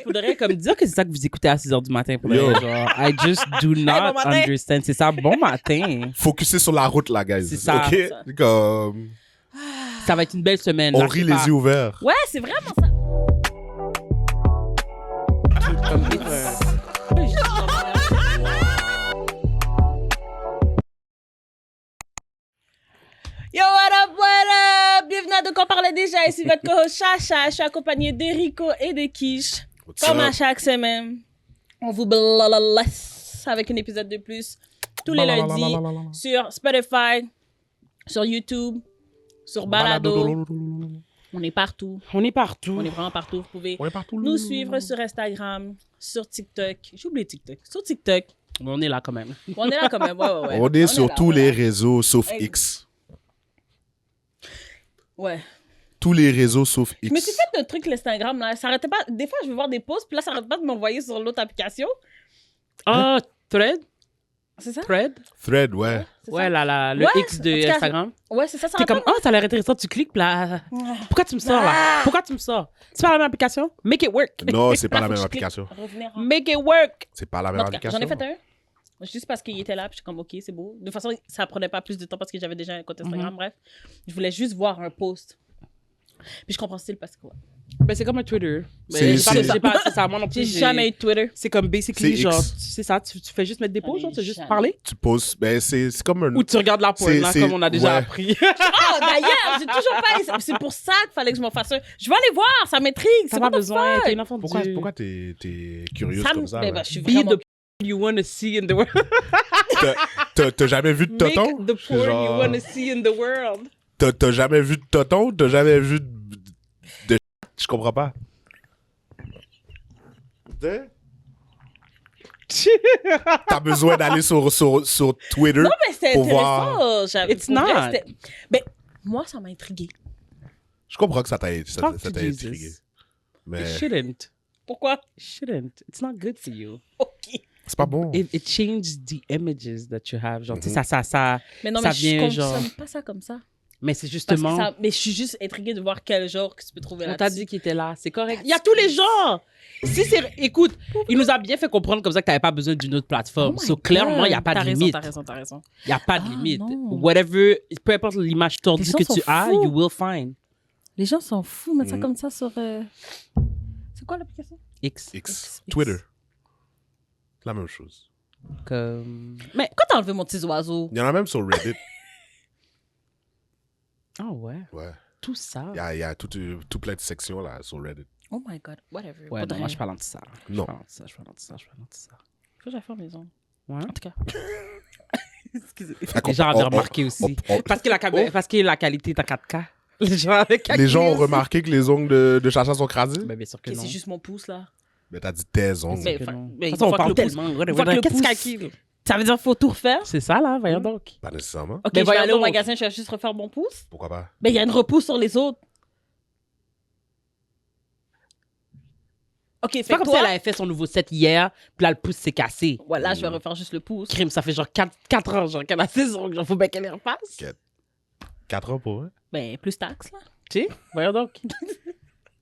faudrait comme dire que c'est ça que vous écoutez à 6h du matin. Pour Yo. genre, I just do not matin. understand. C'est ça, bon matin. Focuser sur la route, là, guys. C'est ça. OK? Comme, Ça va être une belle semaine. on là, rit c'est les pas- yeux ouverts. Ouais, c'est vraiment ça. comme Yo, what up? Bienvenue à De quoi on parlait déjà. Ici votre co-host Chacha. Je suis accompagnée d'Erico et de Quiche. What's Comme à up? chaque semaine, on vous blalasse avec un épisode de plus tous les lundis sur Spotify, sur YouTube, sur Balado. On est partout. On est partout. On est vraiment partout. Vous pouvez On est partout. nous suivre sur Instagram, sur TikTok. J'ai oublié TikTok. Sur TikTok. On est là quand même. On est là quand même. Ouais. On est sur là, tous ouais. les réseaux sauf Hey. X. Ouais. Tous les réseaux sauf X. Je me suis fait un truc l'Instagram là. Ça arrêtait pas. Des fois, je vais voir des posts, puis là, ça arrête pas de m'envoyer sur l'autre application. Ah, Thread? C'est ça? Thread? Thread, ouais. C'est Ouais, ça? le Ouais, X de en tout cas, Instagram. Ouais, c'est ça. Ça T'es arrête comme, oh, ça a l'air intéressant, tu cliques, puis là, pourquoi tu me sors là? Pourquoi tu me sors? C'est pas la même application? Make it work. Non, c'est pas la Là, faut même que je clique. application. Revenir en- Make it work. C'est pas la En même tout cas, application. j'en ai fait un. Juste parce qu'il était là, puis je suis comme, OK, c'est beau. De toute façon, ça prenait pas plus de temps parce que j'avais déjà un compte Instagram, bref. Je voulais juste voir un post. Puis je comprends style parce que, ouais. Ben, c'est comme un Twitter. C'est- J'ai pas c'est ça, moi non plus. J'ai jamais eu de Twitter. C'est comme basically, C'est genre, X. c'est ça, tu fais juste mettre des posts, genre, tu fais juste jamais. parler. Tu poses. Ben, c'est comme un. Ou tu regardes la porn, là, C'est- comme on a déjà ouais. appris. Oh, d'ailleurs, j'ai toujours pas. C'est pour ça qu'il fallait que je m'en fasse un. Je vais aller voir, ça m'intrigue. T'as C'est pas pas besoin, besoin. t'es une enfant de Pourquoi, Dieu. pourquoi t'es curieuse Ça me. comme ça? Ben, ouais? bah, je suis Be vraiment. the you want to see in the world. T'as jamais vu de toton? Make the porn Genre- you want to see in the world. T'as jamais vu de toton? T'as jamais vu de. Je comprends pas. T'as besoin d'aller sur Twitter Non, mais c'était pour intéressant. voir. It's Pour vrai, not. c'était- Ben, moi, ça m'a intrigué. Je comprends que ça t'a Talk to Jesus. intrigué. Mais It shouldn't. Pourquoi? It shouldn't. It's not good for you. OK. c'est pas bon. It changes the images that you have. Genre, tu sais, ça. Mais non, Ça mais je vient, consomme genre- pas ça comme ça. Mais c'est Parce que justement. ça. Mais je suis juste intriguée de voir quel genre que tu peux trouver On là-dessus. t'a dit qu'il était là, c'est correct. Il y a tous les genres. Si c'est, écoute, il nous a bien fait comprendre comme ça que t'avais pas besoin d'une autre plateforme. Oh my So, clairement, il y a God. pas de T'as raison, limite. T'as raison. Il y a pas de Ah, limite. non. Whatever, peu importe l'image tordue Les gens que sont tu as, fous. you will find. Les gens sont fous, mettre ça Mhm. comme ça sur. C'est quoi l'application? X. X. Twitter. La même chose. Comme. Mais quand t'as enlevé mon petit oiseau? Il y en a même sur Reddit. Ah ouais. Ouais. Tout ça. Il y a tout plein de sections là sur Reddit. Oh my god, whatever. Ouais, Pas de non, moi, rien. je parle de ça. Non. Je parle de ça. Faut que j'aille faire mes ongles. Ouais. En tout cas. Excusez. Fait qu'on- Les gens avaient on- remarqué aussi. on- Parce que la qualité est en 4K. Les gens avaient calculé Les gens ont aussi. remarqué que les ongles de Chacha sont crasés? Ben, bien sûr que Ok, non. c'est juste mon pouce là. Mais t'as dit tes ongles. Mais- Que fa- non. mais De toute façon, une on fois parle que le pouce- tellement. une fois que le Qu'est-ce pouce- calcule? Ça veut dire faut tout refaire? C'est ça, là, voyons donc. Pas nécessairement. Ok, Mais je vais voyons aller au donc. magasin, je vais juste refaire mon pouce. Pourquoi pas? Mais il y a une repousse sur les autres. Ok, C'est fait pas que comme si elle toi... avait fait son nouveau set hier, puis là, le pouce s'est cassé. Voilà, je vais refaire juste le pouce. Crime, ça fait genre 4 ans, genre, qu'elle a ses ongles. Genre, faut bien qu'elle les refasse. Ok. 4 ans pour eux? Ben, plus taxe, là. Tu sais, voyons donc.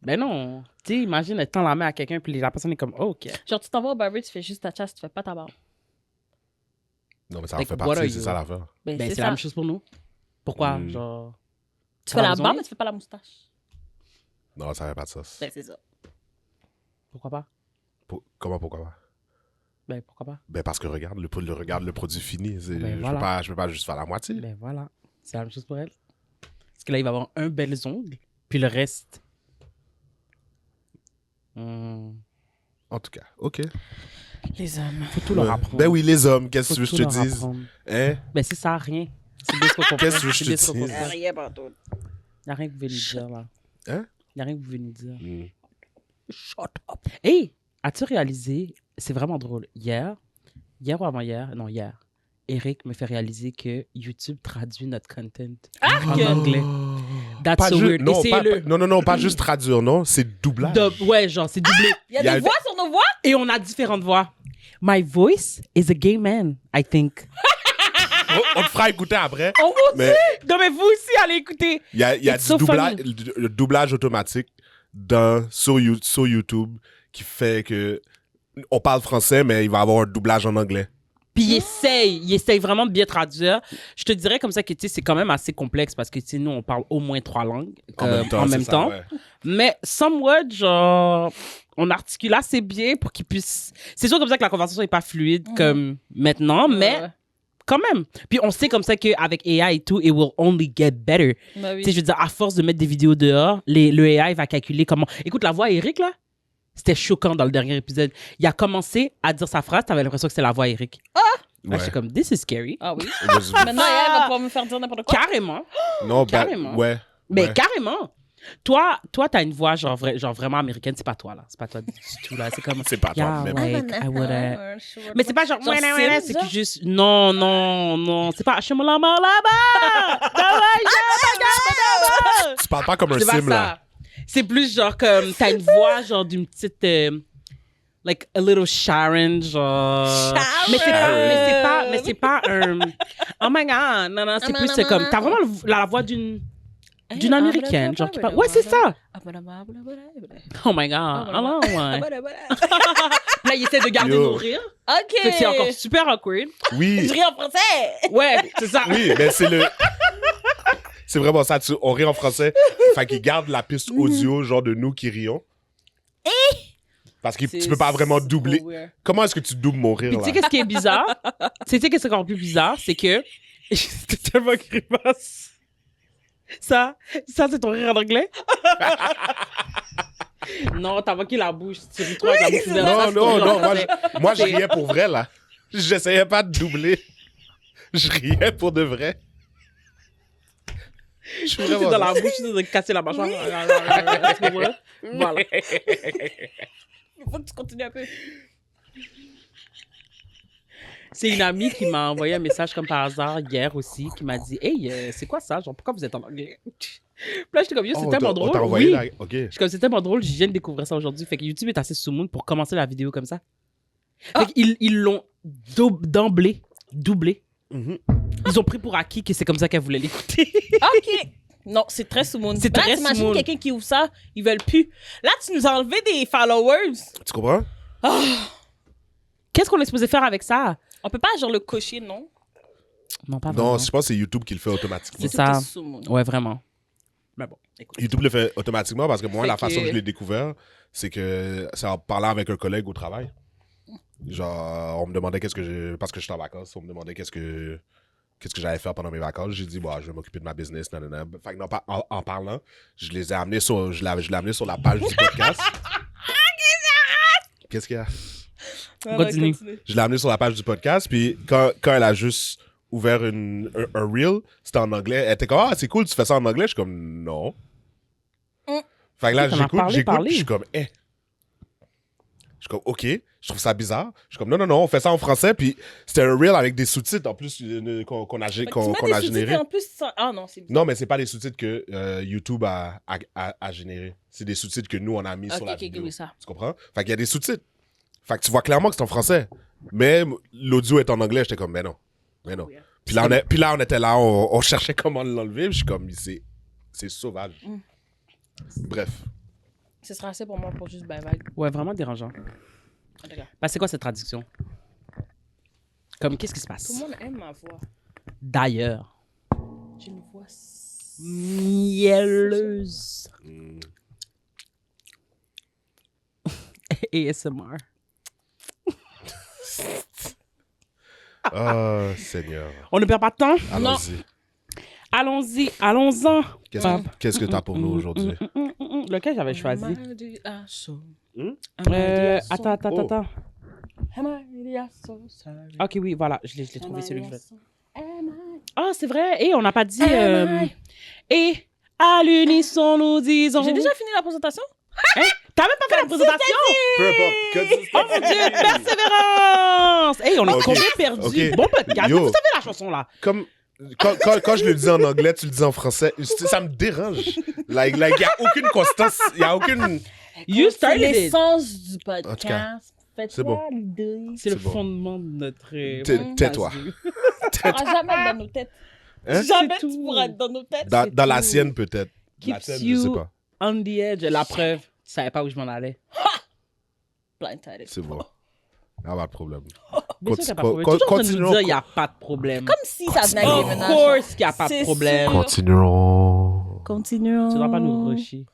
Ben non. Tu sais, imagine, elle tend la main à quelqu'un, puis la personne est comme, oh, OK. Genre, tu t'en vas au barber, tu fais juste ta chasse, tu fais pas ta barbe. Non, mais ça en Like, fait what are partie, c'est you? ça l'affaire. Ben, Ben, c'est c'est la ça. même chose pour nous. Pourquoi? Mm. Genre. Tu fais la raison. barbe, mais tu fais pas la moustache. Non, ça fait pas de ça. Ben, c'est ça. Pourquoi pas? Comment, pourquoi pas? Ben, pourquoi pas? Ben, parce que regarde le produit fini. Ben, voilà. Je peux pas juste faire la moitié. Ben voilà. C'est la même chose pour elle. Parce que là, il va avoir un bel ongle, puis le reste. En tout cas, OK. Les hommes. Faut tout leur apprendre. Ben oui, les hommes, qu'est-ce que Faut tu veux tout que je te leur dise? apprendre. Hein? Ben c'est ça, rien. C'est bien ce qu'on comprend. Qu'est-ce que je C'est te bien ce qu'on dis? comprend. Rien pas tout. Y a rien que vous venez de dire, là. Hein? Y a rien que vous venez de dire. Hmm. Shut up. Hey, as-tu réalisé, c'est vraiment drôle, hier ou avant-hier, non, hier, Eric me fait réaliser que YouTube traduit notre content en anglais. That's Pas so ju- weird. non, Essayez-le. non, pas juste traduire, non, c'est doublage. Ouais, genre, c'est doublé. Il y a Il y a des voix sur nos voix? Et on a différentes voix. My voice is a gay man, I think. On te fera écouter après. Oh mon Mais- Dieu! Non, mais vous aussi, allez écouter. Il y a It's du so doublage, funny. le doublage automatique sur YouTube qui fait que on parle français, mais il va avoir un doublage en anglais. Puis il essaye vraiment de bien traduire. Je te dirais comme ça que, tu sais, c'est quand même assez complexe parce que, tu sais, nous, on parle au moins 3 langues en même temps. Ouais. Mais somewhat, genre, on articule assez bien pour qu'il puisse... C'est sûr comme ça que la conversation n'est pas fluide comme maintenant, mais quand même. Puis on sait comme ça qu'avec AI et tout, it will only get better. Bah oui. Tu sais, je veux dire, à force de mettre des vidéos dehors, le AI va calculer comment... Écoute, la voix Eric, là, c'était choquant dans le dernier épisode. Il a commencé à dire sa phrase, t'avais l'impression que c'était la voix Eric. Ouais. J'étais comme, this is scary. Ah oui. Vas-y. Maintenant, elle va pouvoir me faire dire n'importe quoi. Carrément. Non, Carrément. ouais. Mais ouais. carrément. Toi, t'as une voix genre vraiment américaine. C'est pas toi, là. C'est pas toi du tout, là. C'est comme... C'est pas toi, Yeah, même. like, I woulda... Mais c'est pas genre... Genre Sims, c'est que juste... Non. C'est pas... C'est Tu parles pas comme un pas sim, là. ça. C'est plus genre comme... T'as une voix genre d'une petite... like a little Sharon, genre... Sharon! Mais c'est pas un... Oh my God! Non, c'est plus c'est comme... T'as vraiment la voix d'une américaine, genre qui parle... Ouais, c'est ça! Oh my God! Alors, ouais. Là, il essaie de garder Yo. nos rires. Ok. C'est encore super awkward. Oui, Je ris en français. Ouais, c'est ça. oui, mais c'est le... C'est vraiment ça. On rit en français. Fait qu'il garde la piste audio, genre de nous qui rions. Parce que tu peux pas vraiment doubler. Comment est-ce que tu doubles mon rire, Puis tu sais là? qu'est-ce qui est bizarre? Tu sais qu'est-ce qui est encore plus bizarre? C'est que... C'était tellement grimace. Ça, c'est ton rire en anglais? Non, t'as manqué la bouche. Tu ris trop avec la bouche ouverte. Ça, c'est ton Non, rire en moi, français. moi, je riais pour vrai, là. J'essayais pas de doubler. Je riais pour de vrai. Je suis C'est vraiment... dans la bouche, de casser la mâchoire. Tu comprends? Voilà. Il faut que tu continues un peu. C'est une amie qui m'a envoyé un message comme par hasard hier aussi, qui m'a dit « Hey, c'est quoi ça? Genre, pourquoi vous êtes en anglais? » Puis là, j'étais comme « Yo, c'est tellement drôle. » On t'a envoyé, Oui. là? OK. Je suis comme « C'est tellement drôle, je viens de découvrir ça aujourd'hui. » Fait que YouTube est assez sous-moon pour commencer la vidéo comme ça. Fait qu'ils l'ont d'emblée doublé. Mhm. Ils ont pris pour acquis que c'est comme ça qu'elle voulait l'écouter. Ok. Non, c'est très sous-moon. C'est Là, très t'imagines sous-moon. quelqu'un qui ouvre ça, ils veulent plus. Là, tu nous as enlevé des followers. Tu comprends? Qu'est-ce qu'on est supposé faire avec ça? On peut pas, genre, le cocher, non? Non, pas vraiment. Non, je pense que c'est YouTube qui le fait automatiquement. C'est ça. Tout est sous-moon. Ouais, vraiment. Mais bon, écoute. YouTube le fait automatiquement parce que moi, Fait la façon que- que je l'ai découvert, c'est que c'est en parlant avec un collègue au travail. Genre, on me demandait parce que j'étais en vacances, on me demandait qu'est-ce que j'allais faire pendant mes vacances. J'ai dit, bah, je vais m'occuper de ma business, nanana. Fait que non, en parlant, je l'ai amené sur la page du podcast. Qu'est-ce qu'il y a? Continue. Je l'ai amené sur la page du podcast, puis quand elle a juste ouvert un reel, c'était en anglais. Elle était comme, ah, c'est cool, tu fais ça en anglais? Je suis comme, non. Fait que là, T'en as parlé. j'écoute, puis je suis comme, Je suis comme, OK, je trouve ça bizarre. Je suis comme, non, on fait ça en français, puis c'était un reel avec des sous-titres en plus qu'on a généré. En plus, ça... Ah non, c'est bizarre. Non, mais c'est pas des sous-titres que YouTube a généré. C'est des sous-titres que nous, on a mis sur la vidéo. oui, ça. Tu comprends? Fait qu'il y a des sous-titres. Fait que tu vois clairement que c'est en français. Mais l'audio est en anglais. J'étais comme, mais non. Puis là, on était là, on cherchait comment l'enlever. Puis je suis comme, c'est sauvage. Bref. Ce sera assez pour moi pour juste bye-bye. Ouais, vraiment dérangeant. D'accord. Bah, c'est quoi cette traduction? Comme, qu'est-ce qui se passe? Tout le monde aime ma voix. D'ailleurs. J'ai une voix... Mielleuse. ASMR. Oh, Seigneur. On ne perd pas de temps? Allons-y. Allons-en. Qu'est-ce que t'as pour nous aujourd'hui? Lequel j'avais choisi? Attends. Oh. Ok, oui, voilà, je l'ai trouvé celui que je veux. Ah, c'est vrai. Et on n'a pas dit. Et à l'unisson, nous disons. J'ai déjà fini la présentation? T'as même pas fait la présentation? Peu importe. Oh mon Dieu, persévérance! Hey, on est Ok. complètement perdus. Ok. Bon podcast. Yo. Vous savez la chanson là? Comme quand je le dis en anglais, tu le dis en français, ça me dérange. Like, il n'y a aucune constance. Il n'y a aucune... You C'est started it. l'essence du En tout cas, podcast. c'est bon. C'est le C'est bon. fondement de notre. Tais-toi. Tu pourras jamais être dans nos têtes. Hein? Jamais C'est tu tout. pourras être dans nos têtes. Dans la tout. sienne, peut-être. La Keeps sienne, je you sais pas. on the edge. La preuve, tu savais pas où je m'en allais. blindsided. C'est bon. Ah, pas de problème. Bien sûr qu'il n'y a pas de problème. Toujours en train de nous dire qu'il n'y a pas de problème. Comme si ça venait avec Of des menaces. course qu'il n'y a pas de C'est problème. sûr. Continuons. Continuons. Tu ne dois pas nous rusher.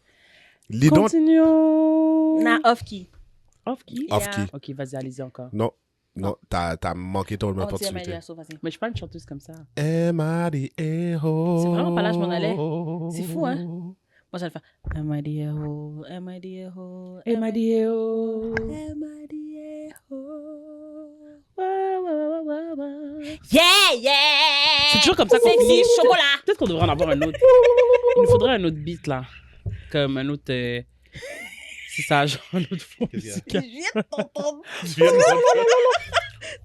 Lis donc. Continuons. Na off-key. Off-key? Off-key. Ok, vas-y, allez-y encore. Non, t'as manqué ton On dit opportunité. Amalia, vas-y. Mais je suis pas une chanteuse comme ça. M-A-D-E-O. C'est vraiment pas là, je m'en allais. C'est fou, hein? Moi, j'allais faire M-I-D-A-O, M-I-D-A-O, M-I-D-A-O. Yeah, yeah! C'est toujours comme ça qu'on Sexy finit. chocolat! Peut-être qu'on devrait en avoir un autre. Il nous faudrait un autre beat, là. Comme un autre... C'est ça, genre un autre fond Qu'est-ce Je musical. viens de t'entendre. Tu viens de-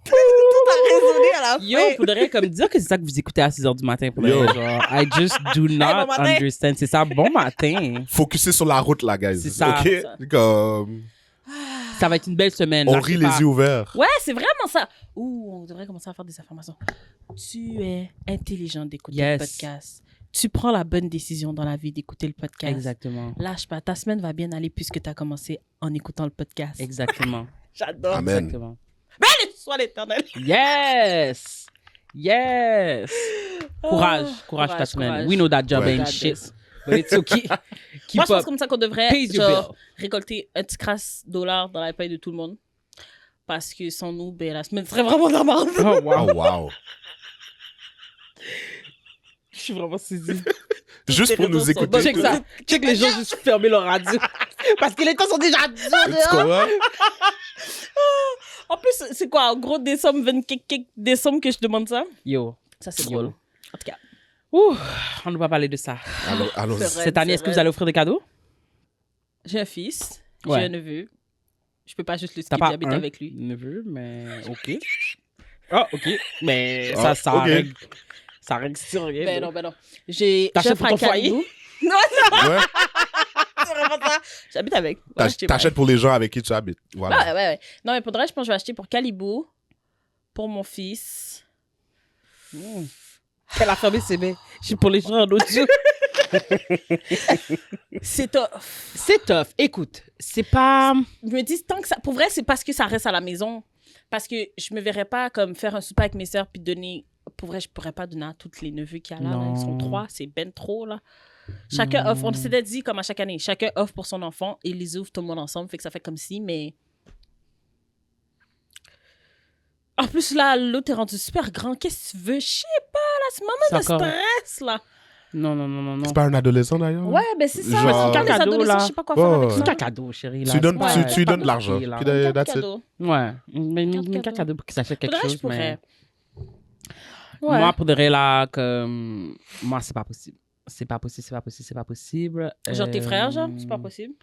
Tout a résonné à la Yo, fin. faudrait comme dire que c'est ça que vous écoutez à 6h du matin. Pour Yo. genre, I just do not matin. understand. C'est ça, bon matin. Focuser sur la route, là, guys. C'est ça. OK? Ça. Comme... Ça va être une belle semaine. On lâchez rit les pas. yeux ouverts. Ouais, c'est vraiment ça. Ouh, on devrait commencer à faire des informations. Tu es intelligent d'écouter Yes. le podcast. Tu prends la bonne décision dans la vie d'écouter le podcast. Exactement. Lâche pas. Ta semaine va bien aller puisque tu as commencé en écoutant le podcast. Exactement. J'adore. Amen. Exactement. Béni soit l'éternel. Yes! Yes! Courage. Courage ta semaine. courage. We know that job Ouais. ain't shit. But it's okay. Keep Moi, je pense up. comme ça qu'on devrait Pays your genre, bill. récolter un petit crasse dollar dans la paye de tout le monde. Parce que sans nous, ben, la semaine serait vraiment de la merde. Oh, wow. Oh, wow. Je suis vraiment saisie. Juste pour les nous réseaux sont écouter. Check ça. Check les gens juste fermer leur radio. Parce que les temps sont déjà durs Tu dehors. comprends? En plus, c'est quoi, en gros, des sommes, 20 des sommes que je demande ça? Yo. Ça, c'est Yo. drôle. En tout cas. Ouh, on ne va pas parler de ça. Allons-y. C'est vrai. Cette année, est-ce que vous allez offrir des cadeaux? J'ai un fils, Ouais. j'ai un neveu. Je peux pas juste le T'as skip, pas j'habite un avec lui. neveu, mais ok. Ah, ok. Mais Ah, ça ok. règle. Ça règle sur rien. Ben non, ben non. J'ai T'achètes j'offre pour à ton foyer? Calibou. Non, c'est Ouais. vraiment ça. J'habite avec. Ouais, je t'ai T'achètes pour les gens avec qui tu habites. Voilà. Ouais, ouais, ouais. Non, mais pour de vrai, je pense que je vais acheter pour Calibou, pour mon fils. Elle a fermé ses mains. Je suis pour les gens en audio. C'est tough. C'est tough. Écoute, c'est pas. Je me dis, tant que ça. Pour vrai, c'est parce que ça reste à la maison. Parce que je me verrais pas comme faire un souper avec mes sœurs puis donner. Pour vrai, je pourrais pas donner à toutes les neveux qu'il y a là. Non. Ils sont 3, c'est ben trop, là. Chacun offre. On s'était dit, comme à chaque année, chacun offre pour son enfant et ils les ouvrent tout le monde ensemble. Fait que ça fait comme si, mais. En plus, là, l'autre est rendu super grand. Qu'est-ce que tu veux? Je sais pas, là, c'est moment de C'est encore- stress, là. Non, non, non, non, non. C'est pas un adolescent, d'ailleurs? Ouais, ben c'est ça. Genre- Quand les Cadeau, adolescents, là. je sais pas quoi faire Ouais, avec ouais. ça. C'est un cadeau, chérie. Là. Tu donnes, Ouais. tu lui donnes de l'argent. Là. Puis Carte that's it. cadeau. Ouais. Mais Carte un cadeau pour qu'ils s'achètent quelque Faudrait, chose. je pourrais. Mais... Ouais. Moi, pour de vrai, là, comme. Moi, c'est pas possible. C'est pas possible, c'est pas possible, c'est pas possible. Genre tes frères, genre? C'est pas possible?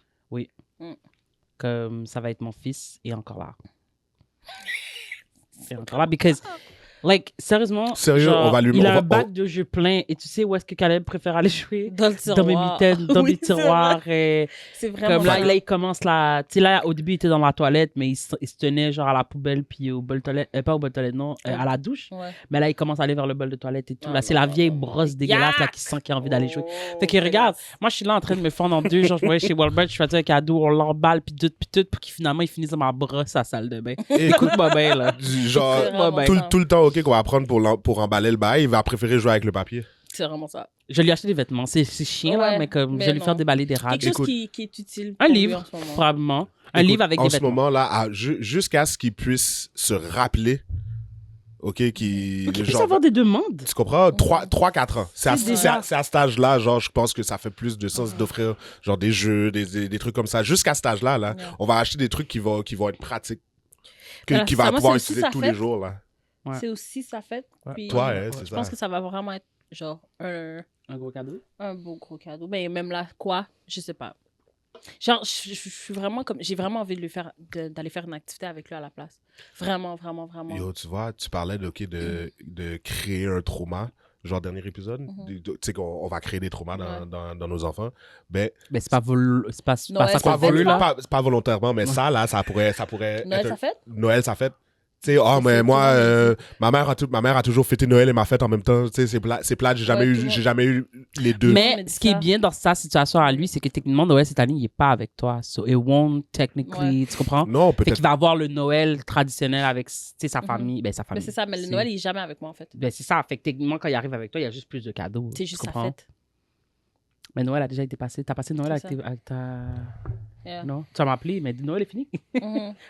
Comme ça va être mon fils et encore là. Et encore là, because, like, sérieusement, Sérieux, genre, on va lui- il on a va- un bac de jeux plein et tu sais où est-ce que Caleb préfère aller jouer? Dans le tiroir. Dans mes mitaines, dans Oui, mes c'est tiroirs. vrai. Et C'est vraiment comme là, vrai. là, il commence là. Tu sais, là, au début, il était dans la toilette, mais il se tenait genre à la poubelle, puis au bol toilette. Pas au bol toilette, non, à la douche. Ouais. Mais là, il commence à aller vers le bol de toilette et tout. Oh Là, c'est là la là vieille là là. brosse dégueulasse là qui sent qu'il a envie d'aller jouer. Fait que Oh, regarde, moi je suis là en train de me fendre en deux. Genre, je voyais chez Walmart, je faisais un cadeau, on l'emballe, puis tout, pour qu'il finalement il finisse dans ma brosse à la salle de bain. Écoute-moi bien, là. Genre, C'est vraiment tout, ça. tout le temps, OK, qu'on va prendre pour emballer le bail, il va préférer jouer avec le papier. C'est vraiment ça. Je lui ai acheté des vêtements. C'est chiant, là, Ouais, mais comme mais je vais lui non. faire déballer des rats. Quelque chose écoute. qui est utile. Un pour lui livre, en ce moment. probablement. Un Écoute, livre avec en des ce vêtements. moment, là, jusqu'à ce qu'il puisse se rappeler, OK, qui... Qu'il puisse avoir des demandes. Tu comprends? 3-4 ans. C'est C'est déjà- à cet âge-là, genre, je pense que ça fait plus de sens d'offrir, genre, des jeux, des trucs comme ça. Jusqu'à cet âge-là, là, Ouais. on va acheter des trucs qui vont être pratiques. Voilà, Qu'il ça, va moi, pouvoir c'est aussi utiliser sa tous fête. les jours, là. Ouais. C'est aussi sa fête. Ouais. Puis, Toi, hein, c'est je ça. pense que ça va vraiment être genre Un gros cadeau. un beau gros cadeau. Mais même là, quoi? Je sais pas. Genre, je suis vraiment comme... J'ai vraiment envie de lui faire... d'aller faire une activité avec lui à la place. Vraiment, vraiment, vraiment. Yo, tu vois, tu parlais de créer un trauma. Genre, dernier épisode, tu sais qu'on va créer des traumas Ouais. dans nos enfants. Ben, Mais c'est pas c'est pas Noël, ça ça qu'on fait veut, là. c'est pas volontairement, mais ça, là, ça pourrait Noël, être ça fait? Noël, ça fait. Tu sais, mais moi, ma mère a toujours fêté Noël et ma fête en même temps. Tu sais, c'est plate, j'ai jamais eu les deux. Mais ce qui est bien dans sa situation à lui, c'est que techniquement, Noël cette année, il n'est pas avec toi. So it won't technically, tu comprends? Non, peut-être. Fait qu'il va avoir le Noël traditionnel avec sa famille. Ben, sa famille. Mais c'est ça, mais le Noël, il est jamais avec moi, en fait. Ben, c'est ça. Fait que techniquement, quand il arrive avec toi, il y a juste plus de cadeaux. C'est juste sa comprends? fête. Mais Noël a déjà été passé. T'as passé Noël avec ta... Yeah. Non? Tu vas m'appeler, mais Noël est fini.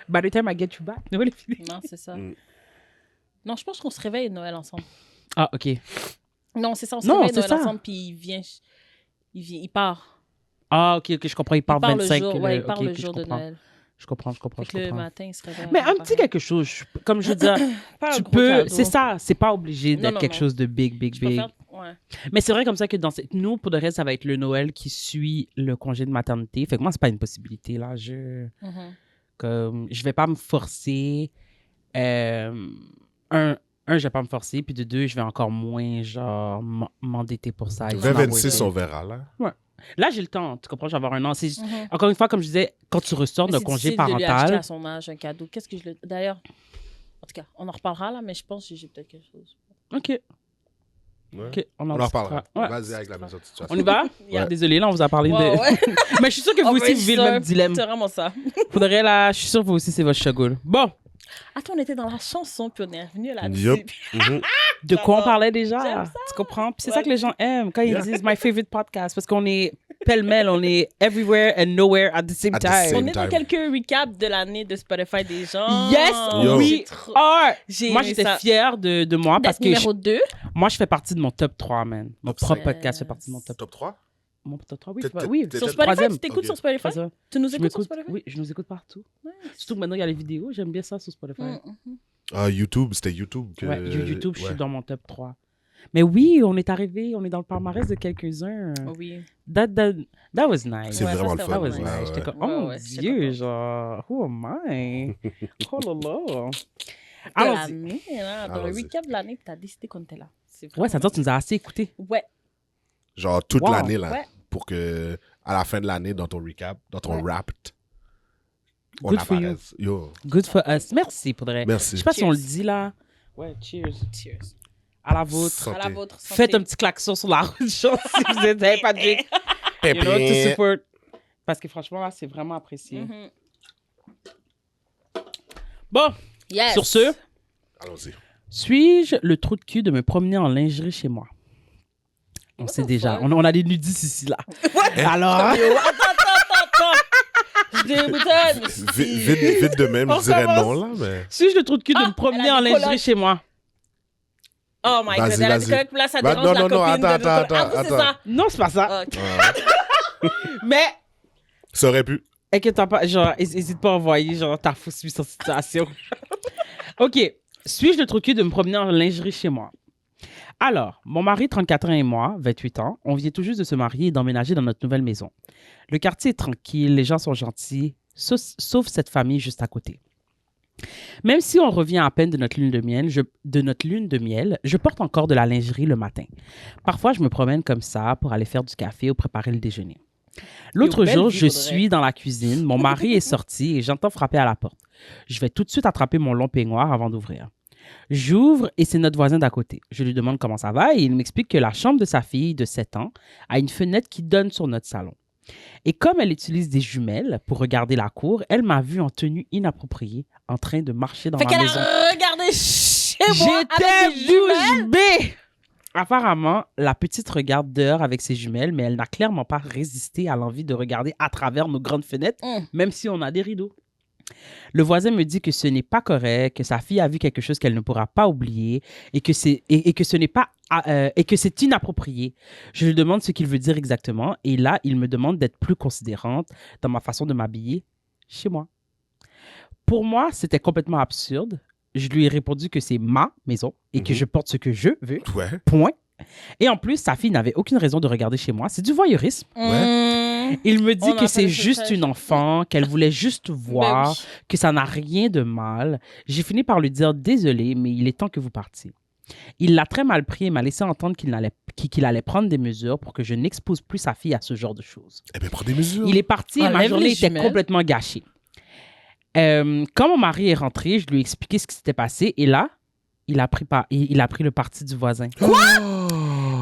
By the time I get you back, Noël est fini. Non, c'est ça. Non, je pense qu'on se réveille Noël ensemble. Ah, OK. Non, c'est ça, on se réveille Noël ensemble, puis il part. Ah, OK, je comprends. Il part 25. Il part le jour de Noël. Je comprends. Le matin, il se réveille. Mais un petit quelque chose, comme je veux dire, tu peux... C'est ça, c'est pas obligé d'être quelque chose de big. Ouais. Mais c'est vrai comme ça que nous, pour de reste, ça va être le Noël qui suit le congé de maternité. Fait que moi, c'est pas une possibilité, là. Je vais pas me forcer... je vais pas me forcer, puis de deux, je vais encore moins, genre, m'endetter pour ça. 2026, on verra, là. Ouais. Là, j'ai le temps, tu comprends, je vais avoir un an. Encore une fois, comme je disais, quand tu ressors d'un congé parental... de lui acheter à son âge un cadeau. Qu'est-ce que je le... D'ailleurs, en tout cas, on en reparlera, là, mais je pense que j'ai peut-être quelque chose. OK. Ouais. Okay, on en reparlera. Ouais. Vas-y avec la maison de situation. On y va? Yeah. Désolé, là, on vous a parlé de... Mais je suis sûre que vous aussi, vous vivez le même dilemme. C'est vraiment ça. Faudrait, là, je suis sûre que vous aussi, c'est votre struggle. Bon. Attends, on était dans la chanson, puis on est revenu là-dessus. De quoi on parlait déjà? Tu comprends? Puis c'est ça que les gens aiment quand ils disent « my favorite podcast », parce qu'on est pêle-mêle, on est everywhere and nowhere at the same time. On est dans quelques recaps de l'année de Spotify des gens. Yes, we are! Moi, j'étais fière de moi parce que... Numéro 2. Moi, je fais partie de mon top 3, man. Mon propre podcast fait partie de mon top 3. Top 3? Mon top 3, oui. Sur Spotify, tu t'écoutes sur Spotify? Tu nous écoutes sur Spotify? Oui, je nous écoute partout. Surtout que maintenant, il y a les vidéos. J'aime bien ça sur Spotify. YouTube, c'était YouTube. Ouais, YouTube, je suis dans mon top 3. Mais oui, on est arrivé, on est dans le palmarès de quelques-uns. Oui. That was nice. C'est vraiment le fun. That was nice. J'étais comme, oh mon Dieu, genre, who am I? Oh là là. Alors, dans le recap de l'année, tu as décidé qu'on était là. Ouais, ça veut dire que tu nous as assez écoutés. Ouais. Genre toute l'année, là. Pour que, à la fin de l'année, dans ton recap, dans ton Wrapped, Good for you. Good for us. Merci, pour de vrai. Merci. Je sais pas si on le dit, là. Ouais, cheers. Cheers. À la vôtre. Santé. À la vôtre. Faites un petit klaxon sur la route, genre, si vous n'avez pas de drink. You know, to support. Parce que franchement, là, c'est vraiment apprécié. Bon, sur ce, allons-y. Suis-je le trou de cul de me promener en lingerie chez moi? On sait déjà. On a des nudistes ici, là. Alors... Attends. Vite de même, je dirais non, là, mais... Suis-je le trou de cul de me promener en lingerie chez moi? Oh my God, elle a dit que là, ça dérange la copine attends. c'est ça? Non, c'est pas ça. Mais... Ça aurait pu. Inquiète pas, genre, hésite pas à envoyer, genre, ta fausse sur situation. OK. Suis-je le trou de cul de me promener en lingerie chez moi? Alors, mon mari, 34 ans et moi, 28 ans, on vient tout juste de se marier et d'emménager dans notre nouvelle maison. Le quartier est tranquille, les gens sont gentils, sauf cette famille juste à côté. Même si on revient à peine de notre lune de miel, je porte encore de la lingerie le matin. Parfois, je me promène comme ça pour aller faire du café ou préparer le déjeuner. L'autre jour, je suis dans la cuisine, mon mari est sorti et j'entends frapper à la porte. Je vais tout de suite attraper mon long peignoir avant d'ouvrir. J'ouvre et c'est notre voisin d'à côté. Je lui demande comment ça va et il m'explique que la chambre de sa fille de 7 ans a une fenêtre qui donne sur notre salon. Et comme elle utilise des jumelles pour regarder la cour, elle m'a vu en tenue inappropriée en train de marcher dans la maison. Regardez chez moi J'étais bouche bée! Apparemment, la petite regarde dehors avec ses jumelles, mais elle n'a clairement pas résisté à l'envie de regarder à travers nos grandes fenêtres, même si on a des rideaux. Le voisin me dit que ce n'est pas correct, que sa fille a vu quelque chose qu'elle ne pourra pas oublier et que c'est inapproprié. Je lui demande ce qu'il veut dire exactement et là, il me demande d'être plus considérante dans ma façon de m'habiller chez moi. Pour moi, c'était complètement absurde. Je lui ai répondu que c'est ma maison et que je porte ce que je veux. Ouais. Point. Et en plus, sa fille n'avait aucune raison de regarder chez moi. C'est du voyeurisme. Ouais. Il me dit que c'est juste une enfant, qu'elle voulait juste voir, que ça n'a rien de mal. J'ai fini par lui dire « Désolé, mais il est temps que vous partiez ». Il l'a très mal pris et m'a laissé entendre qu'il allait prendre des mesures pour que je n'expose plus sa fille à ce genre de choses. Eh bien, prends des mesures. Il est parti et ma journée était complètement gâchée. Quand mon mari est rentré, je lui ai expliqué ce qui s'était passé. Et là, il a pris le parti du voisin. Quoi?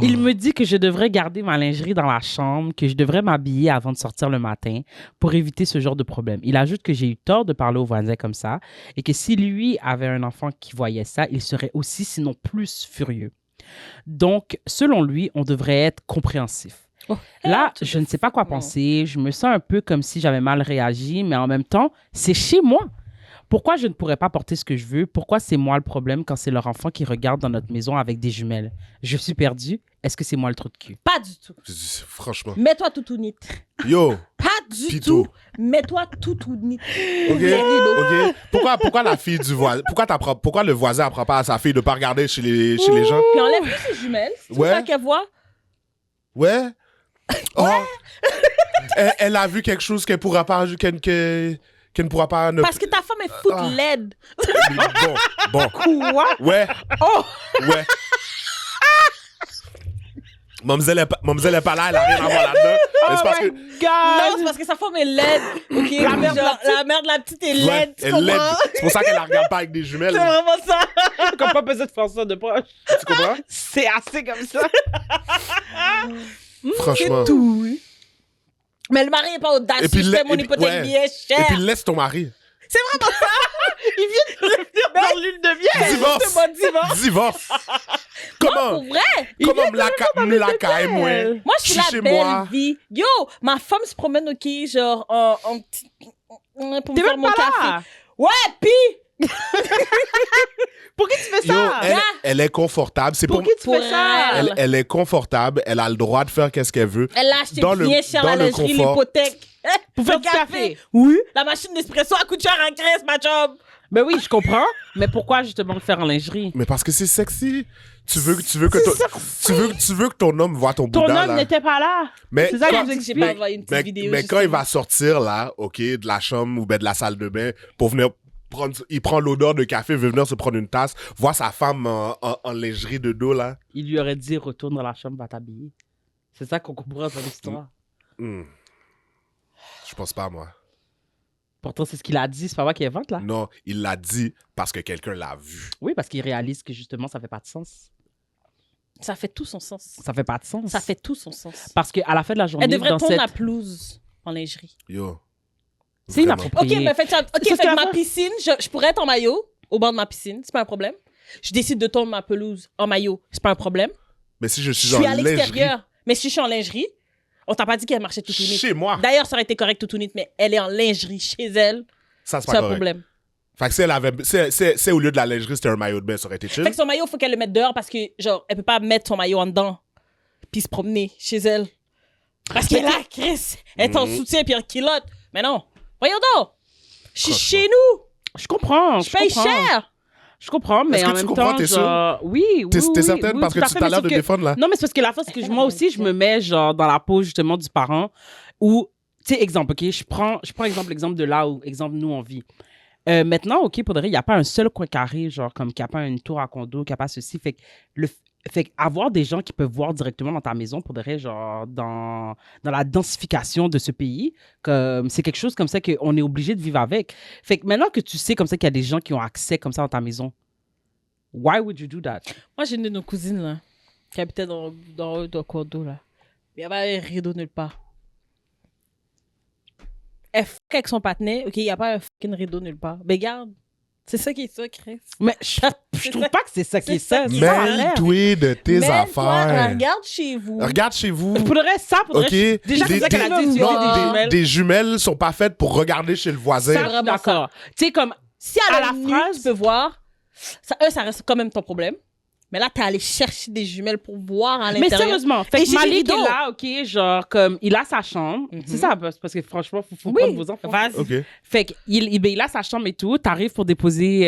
Il me dit que je devrais garder ma lingerie dans la chambre, que je devrais m'habiller avant de sortir le matin pour éviter ce genre de problème. Il ajoute que j'ai eu tort de parler au voisin comme ça et que si lui avait un enfant qui voyait ça, il serait aussi, sinon plus, furieux. Donc, selon lui, on devrait être compréhensif. Là, je ne sais pas quoi penser. Je me sens un peu comme si j'avais mal réagi, mais en même temps, c'est chez moi. Pourquoi je ne pourrais pas porter ce que je veux? Pourquoi c'est moi le problème quand c'est leur enfant qui regarde dans notre maison avec des jumelles? Je suis perdue. Est-ce que c'est moi le trou de cul? Pas du tout. Franchement. Mets-toi toutounite. Yo. Pas du Pito. tout. Mets-toi toutounite. OK. Pourquoi la fille du voisin... Pourquoi le voisin apprend pas à sa fille de pas regarder chez les gens? Puis enlève-lui ses jumelles. C'est tout ça qu'elle voit. Ouais. Oh. Elle a vu quelque chose qu'elle pourra pas... Qu'elle ne pourra pas... Parce que ta femme est foot laide. Bon. Quoi? Ouais. Oh! Ouais. Mademoiselle est pas là, elle a rien à voir là-dedans. Oh parce my que... Non, c'est parce que sa femme est laide. OK? La mère de la petite est laide. Elle est laide. C'est pour ça qu'elle la regarde pas avec des jumelles. C'est vraiment ça. Comme pas besoin de faire ça de proche. Tu comprends? C'est assez comme ça. Franchement. C'est tout. Mais le mari n'est pas audacieux. Je fais mon hypothèque bien cher. Et puis laisse ton mari. C'est vraiment ça. Il vient de revenir dans l'huile de miel. Divorce. Comment? Pour vrai. Comment m'laka et moi? Moi, je suis la chez belle moi. vie. Yo, ma femme se promène, OK, genre, en petit... Pour me faire mon café. Ouais, pis... Pour qui tu fais ça? Elle est confortable. C'est pour qui tu fais ça? Elle est confortable. Elle a le droit de faire qu'est-ce qu'elle veut. Elle a acheté bien cher la lingerie, l'hypothèque. Pour faire du café. Oui. La machine d'espresso à coûte cher en graisse, ma job. Ben oui, je comprends. Mais pourquoi justement le faire en lingerie? Mais parce que c'est sexy. Tu veux que ton homme voit ton boudin, là. Ton homme n'était pas là. Mais c'est ça que je vous J'ai explique. pas envoyé une petite vidéo. Mais quand il va sortir, là, OK, de la chambre ou ben de la salle de bain, pour venir il prend l'odeur de café, veut venir se prendre une tasse, voit sa femme en lingerie de dos, là. Il lui aurait dit, retourne dans la chambre, va t'habiller. C'est ça qu'on comprend dans l'histoire. Je pense pas, moi. Pourtant, c'est ce qu'il a dit, c'est pas moi qui invente, là. Non, il l'a dit parce que quelqu'un l'a vu. Oui, parce qu'il réalise que justement, ça fait pas de sens. Ça fait tout son sens. Ça fait pas de sens. Ça fait tout son sens. Parce qu'à la fin de la journée, elle devrait dans tourner cette... la pelouse en lingerie. Yo. C'est inapproprié. OK, mais faites ça. OK, fait que ma piscine, je pourrais être en maillot au bord de ma piscine, c'est pas un problème. Je décide de tourner ma pelouse en maillot, c'est pas un problème. Mais si je suis à lingerie... l'extérieur, mais si je suis en lingerie, on t'a pas dit qu'elle marchait toutounite. Chez moi. D'ailleurs, ça aurait été correct toutounite, mais elle est en lingerie chez elle. Ça, c'est un problème. Fait que si elle avait... C'est au lieu de la lingerie, c'était un maillot de bain, ça aurait été chill. Fait que son maillot, faut qu'elle le mette dehors parce que, genre, elle peut pas mettre son maillot en dedans puis se promener chez elle. Parce qu'elle est là, Chris. Elle est en soutien puis en culotte. Mais non. Voyons donc. Je suis chez nous. Je comprends. Je paye cher. Je comprends, mais en même temps, genre... Oui. T'es certaine? Parce que tu as l'air de défendre, là. Non, mais c'est parce que la fois, c'est que moi aussi, je me mets, genre, dans la peau, justement, du parent où... Tu sais, exemple, OK? Je prends l'exemple de là où, exemple, nous, on vit. Maintenant, OK, pour de vrai, il n'y a pas un seul coin carré, genre, comme qu'il n'y a pas une tour à condo, qu'il n'y a pas ceci. Fait que avoir des gens qui peuvent voir directement dans ta maison, pour de vrai, genre, dans la densification de ce pays, comme c'est quelque chose comme ça qu'on est obligé de vivre avec. Fait que maintenant que tu sais comme ça qu'il y a des gens qui ont accès comme ça dans ta maison, why would you do that? Moi, j'ai une de nos cousines, là, qui habitait dans le condo, là. Il y avait un rideau nulle part. Elle fuck avec son partenaire, OK, il n'y a pas un fucking rideau nulle part. Mais regarde, c'est ça qui est ça, Chris. Mais je trouve pas que c'est ça qui est ça. Mêle-toi de tes affaires. Regarde chez vous. Regarde chez vous. Pour le reste, ça, pour le reste. Déjà, c'est ça qu'elle a dit. Des jumelles sont pas faites pour regarder chez le voisin. C'est vraiment d'accord. Tu sais, comme, si à la phrase, tu peux voir, ça reste quand même ton problème. Mais là, t'es allé chercher des jumelles pour voir à l'intérieur. Mais sérieusement, fait que Malik est là, OK, genre, comme, il a sa chambre. C'est ça, parce que franchement, faut prendre vos enfants. Vas-y. Okay. Fait qu'il a sa chambre et tout. T'arrives pour déposer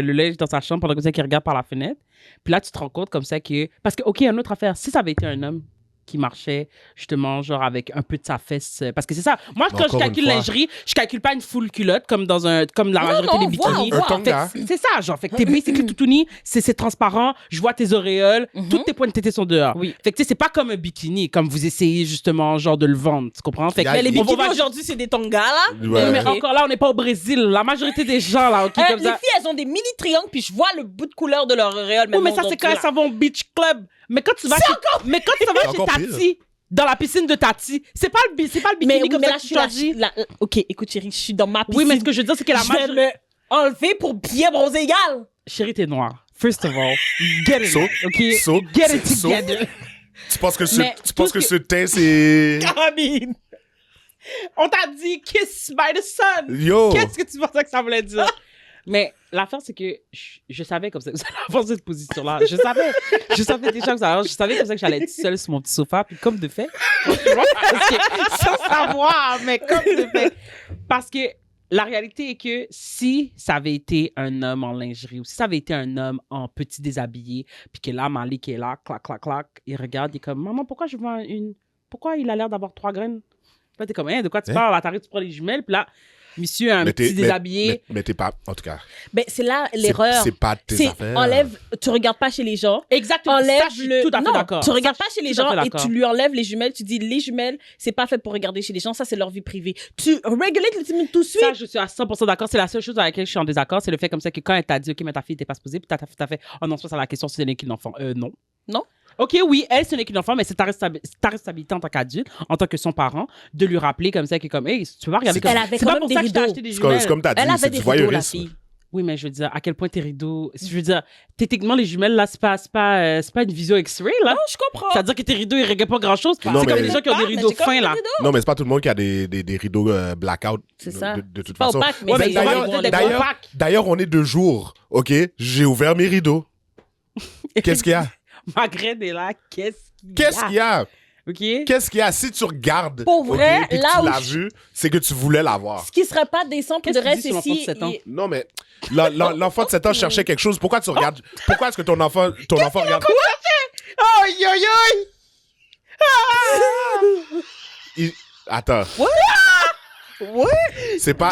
le linge dans sa chambre pendant que ça qu'il regarde par la fenêtre. Puis là, tu te rends compte comme ça que... Parce que, OK, une autre affaire, si ça avait été un homme, qui marchait justement genre avec un peu de sa fesse parce que c'est ça. Moi quand je Encore calcule une fois. lingerie, je calcule pas une full culotte comme la majorité des bikinis. Un tanga. Fait que c'est ça, genre fait que t'es basically toutouni, c'est transparent, je vois tes auréoles, toutes tes pointes de tétés sont dehors. Oui. Fait que tu sais c'est pas comme un bikini comme vous essayez justement genre de le vendre, tu comprends? Fait que Mais Les on bikinis aujourd'hui, c'est des tongas, là. Ouais. mais Ok. encore là on n'est pas au Brésil, la majorité des gens là OK comme Les ça. filles, elles ont des mini triangles, puis je vois le bout de couleur de leur auréole. Oui, mais ça, c'est quand elles s'en vont au beach club. Mais quand tu vas C'est chez encore Tati, dans la piscine de Tati, c'est pas le bikini Mais, comme mais ça là, que je tu suis là. choisis. Ok, écoute, chérie, je suis dans ma piscine. Oui, mais ce que je veux dire, c'est que la je vais majorité... me enlever pour bien bronzer égal. Chérie, t'es noire. First of all, get it, So- OK? so- Get it so- together. Tu penses que Mais tout ce ce teint, c'est... Amine. On t'a dit « kiss by the sun ». Yo! Qu'est-ce que tu pensais que ça voulait dire? Mais l'affaire, c'est que je savais comme ça que ça allait avoir cette position-là. Je savais déjà que ça allait. Je savais comme ça que j'allais être seule sur mon petit sofa. Puis comme de fait, franchement, parce que, sans savoir, mais comme de fait. Parce que la réalité est que si ça avait été un homme en lingerie ou si ça avait été un homme en petit déshabillé, puis que là, Malik est là, clac, clac, clac, il regarde, il est comme « Maman, pourquoi je vois une... Pourquoi il a l'air d'avoir 3 graines? » Là, t'es comme, hein, de quoi tu parles? Là, t'arrives, tu prends les jumelles, puis là, monsieur a un petit déshabillé. Mais t'es pas... En tout cas, Ben, c'est là l'erreur. c'est pas tes C'est affaires. enlève, tu regardes pas chez les gens. Exactement. Enlève Ça, je suis le. tout à fait non, d'accord. tu regardes Ça, pas je chez suis les tout à gens fait et d'accord. tu lui enlèves les jumelles. Tu dis les jumelles, c'est pas fait pour regarder chez les gens. Ça, c'est leur vie privée. Tu régulates le timide tout de suite. Ça, je suis à 100% d'accord. C'est la seule chose avec laquelle je suis en désaccord. C'est le fait comme ça que quand elle t'a dit, OK, mais ta fille n'était pas supposée, puis t'as fait, oh non, ça, c'est la question, c'est n'est qu'une enfant. Non. Non. OK, oui, elle, ce n'est qu'une enfant, mais c'est ta responsabilité en tant qu'adulte, en tant que son parent, de lui rappeler comme ça, que comme, hey, tu vas regarder C'est comme Elle avait c'est quand pas même pour des ça que je t'ai rideaux. acheté des C'est comme, jumelles. c'est comme t'as dit, Elle avait c'est des du rideaux, la voyeurisme. fille. Oui, mais je veux dire, à quel point tes rideaux. Je veux dire, techniquement, les jumelles, là, c'est pas une visio X-ray, là. Non, je comprends. C'est-à-dire que tes rideaux, ils règlent pas grand-chose. C'est Non, comme mais- les gens qui ont des Mais rideaux j'ai quand fins, même là. des rideaux. Non, mais c'est pas tout le monde qui a des rideaux blackout. C'est ça. De toute Pas façon. opaque, mais Ouais, c'est- mais d'ailleurs- ils vont les d'ailleurs- opaques. D'ailleurs, on est de jour, OK? J'ai ouvert mes rideaux. Qu'est-ce qu'il y a? Ma graine est là, qu'est-ce Qu'est-ce qu'il y a? OK? Qu'est-ce qu'il y a? Si tu regardes, Pour vrai, OK, puis que là tu où l'as je- vu, c'est que tu voulais l'avoir. Ce qui serait pas décent pour Qu'est-ce de que tu reste, dis sur c'est l'enfant de si. 7 ans? Non, mais l'enfant de 7 ans cherchait quelque chose. Pourquoi tu regardes? Pourquoi est-ce que ton enfant regarde? Aïe, aïe, aïe! Attends. Ouais. C'est pas.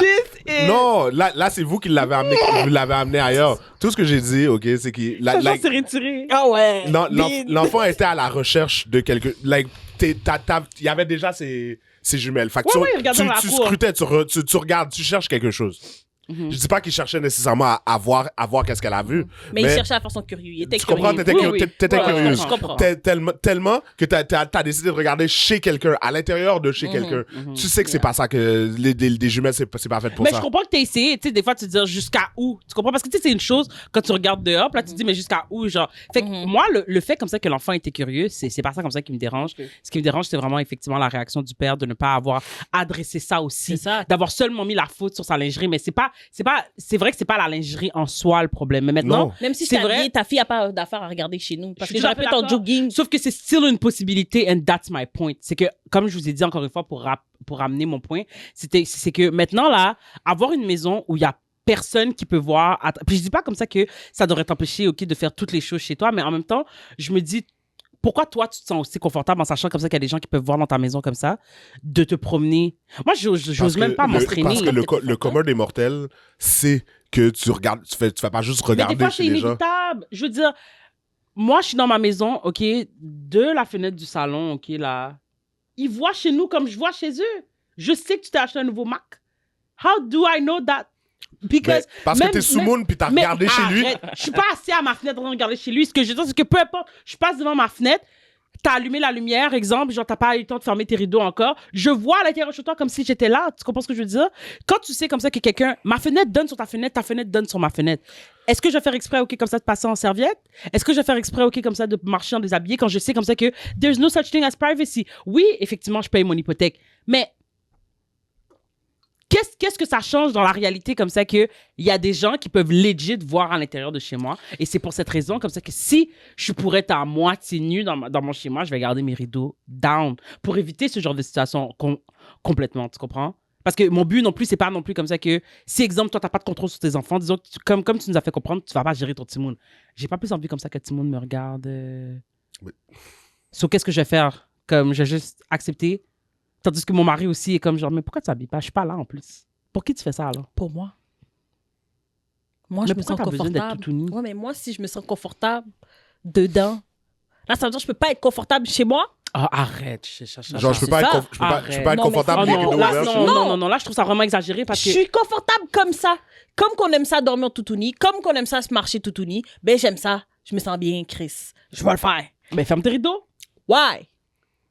Non, là c'est vous qui l'avez amené, vous l'avez amené ailleurs. Tout ce que j'ai dit, OK, c'est qu'il. Ça s'est retiré. Ah ouais. Non, Bide. l'enfant était à la recherche de quelque. Like, il y avait déjà ses jumelles. Fait que Ouais, ouais, il regardait dans la tu cour. scrutais, tu regardes, tu cherches quelque chose. Je dis pas qu'il cherchait nécessairement à voir qu'est-ce qu'elle a vu. Mais il cherchait à faire son curieux. Il était Tu curieux. comprends, t'étais Oui, oui. t'étais Ouais, curieuse. je comprends. Tellement que t'as décidé de regarder chez quelqu'un, à l'intérieur de chez quelqu'un. Tu sais que c'est pas ça que des jumelles, c'est pas fait pour Mais ça. je comprends que t'as essayé, tu sais, des fois, tu te dis jusqu'à où. Tu comprends? Parce que, tu sais, c'est une chose, quand tu regardes dehors, puis là, tu te dis, mais jusqu'à où, genre. Fait que moi, le fait comme ça que l'enfant était curieux, c'est pas ça comme ça qui me dérange. Ce qui me dérange, c'est vraiment, effectivement, la réaction du père de ne pas avoir adressé ça aussi. C'est ça. D'avoir seulement mis la faute sur sa lingerie. Mais c'est vrai que c'est pas la lingerie en soi le problème. Mais maintenant, Non. Même si c'est c'est vrai. vrai, ta fille a pas d'affaires à regarder chez nous. Parce Je que suis j'aurais tout pu à fait ton d'accord. jogging. Sauf que c'est still une possibilité, and that's my point. C'est que, comme je vous ai dit encore une fois pour ramener mon point, c'est que maintenant, là, avoir une maison où il y a personne qui peut voir. Puis je dis pas comme ça que ça devrait t'empêcher, OK, de faire toutes les choses chez toi, mais en même temps, je me dis, pourquoi toi, tu te sens aussi confortable en sachant comme ça qu'il y a des gens qui peuvent voir dans ta maison comme ça, de te promener? Moi, j'ose même pas m'entraîner. Parce que le commun des mortels, c'est que tu regardes, tu fais pas juste Mais regarder des fois, chez c'est les gens. inévitable. Je veux dire, moi, je suis dans ma maison, OK, de la fenêtre du salon, OK, là. Ils voient chez nous comme je vois chez eux. Je sais que tu t'es acheté un nouveau Mac. How do I know that? Because Parce que t'es sous moon puis t'as mais regardé chez lui. arrête. Je suis pas assis à ma fenêtre en train de regarder chez lui. Ce que je veux dire, c'est que peu importe, je passe devant ma fenêtre, t'as allumé la lumière, exemple, genre t'as pas eu le temps de fermer tes rideaux encore. Je vois à l'intérieur de chez toi comme si j'étais là. Tu comprends ce que je veux dire? Quand tu sais comme ça que quelqu'un, ma fenêtre donne sur ta fenêtre donne sur ma fenêtre. Est-ce que je vais faire exprès, OK, comme ça, de passer en serviette? Est-ce que je vais faire exprès, OK, comme ça, de marcher en déshabillé quand je sais comme ça que there's no such thing as privacy? Oui, effectivement, je paye mon hypothèque. Mais qu'est-ce que ça change dans la réalité comme ça que il y a des gens qui peuvent legit voir à l'intérieur de chez moi et c'est pour cette raison comme ça que si je pourrais être à moitié nue dans mon chez moi, je vais garder mes rideaux down pour éviter ce genre de situation complètement, tu comprends? Parce que mon but non plus, c'est pas non plus comme ça que si, exemple, toi, t'as pas de contrôle sur tes enfants, disons, comme tu nous as fait comprendre, tu vas pas gérer ton Timoun. J'ai pas plus envie comme ça que Timoun me regarde. Oui. So, qu'est-ce que je vais faire? Comme, j'ai juste accepté. Tandis que mon mari aussi est comme genre, mais pourquoi tu t'habilles pas? Je suis pas là en plus. Pour qui tu fais ça, alors? Pour moi. Moi, Mais je me pourquoi sens t'as besoin d'être confortable. tout nu? Ouais, mais moi, si je me sens confortable dedans, là, ça veut dire que je peux pas être confortable chez moi. Ah, arrête. Genre, je peux pas ça. être, je peux pas être Non, mais confortable Oh avec les non, rideaux là, ouverts. non, là, je trouve ça vraiment exagéré parce Je que... suis confortable comme ça. Comme qu'on aime ça dormir toutouni, comme qu'on aime ça se marcher toutouni, ben j'aime ça. Je me sens bien, Chris. Je vais le faire. Ben, ferme tes rideaux. Why?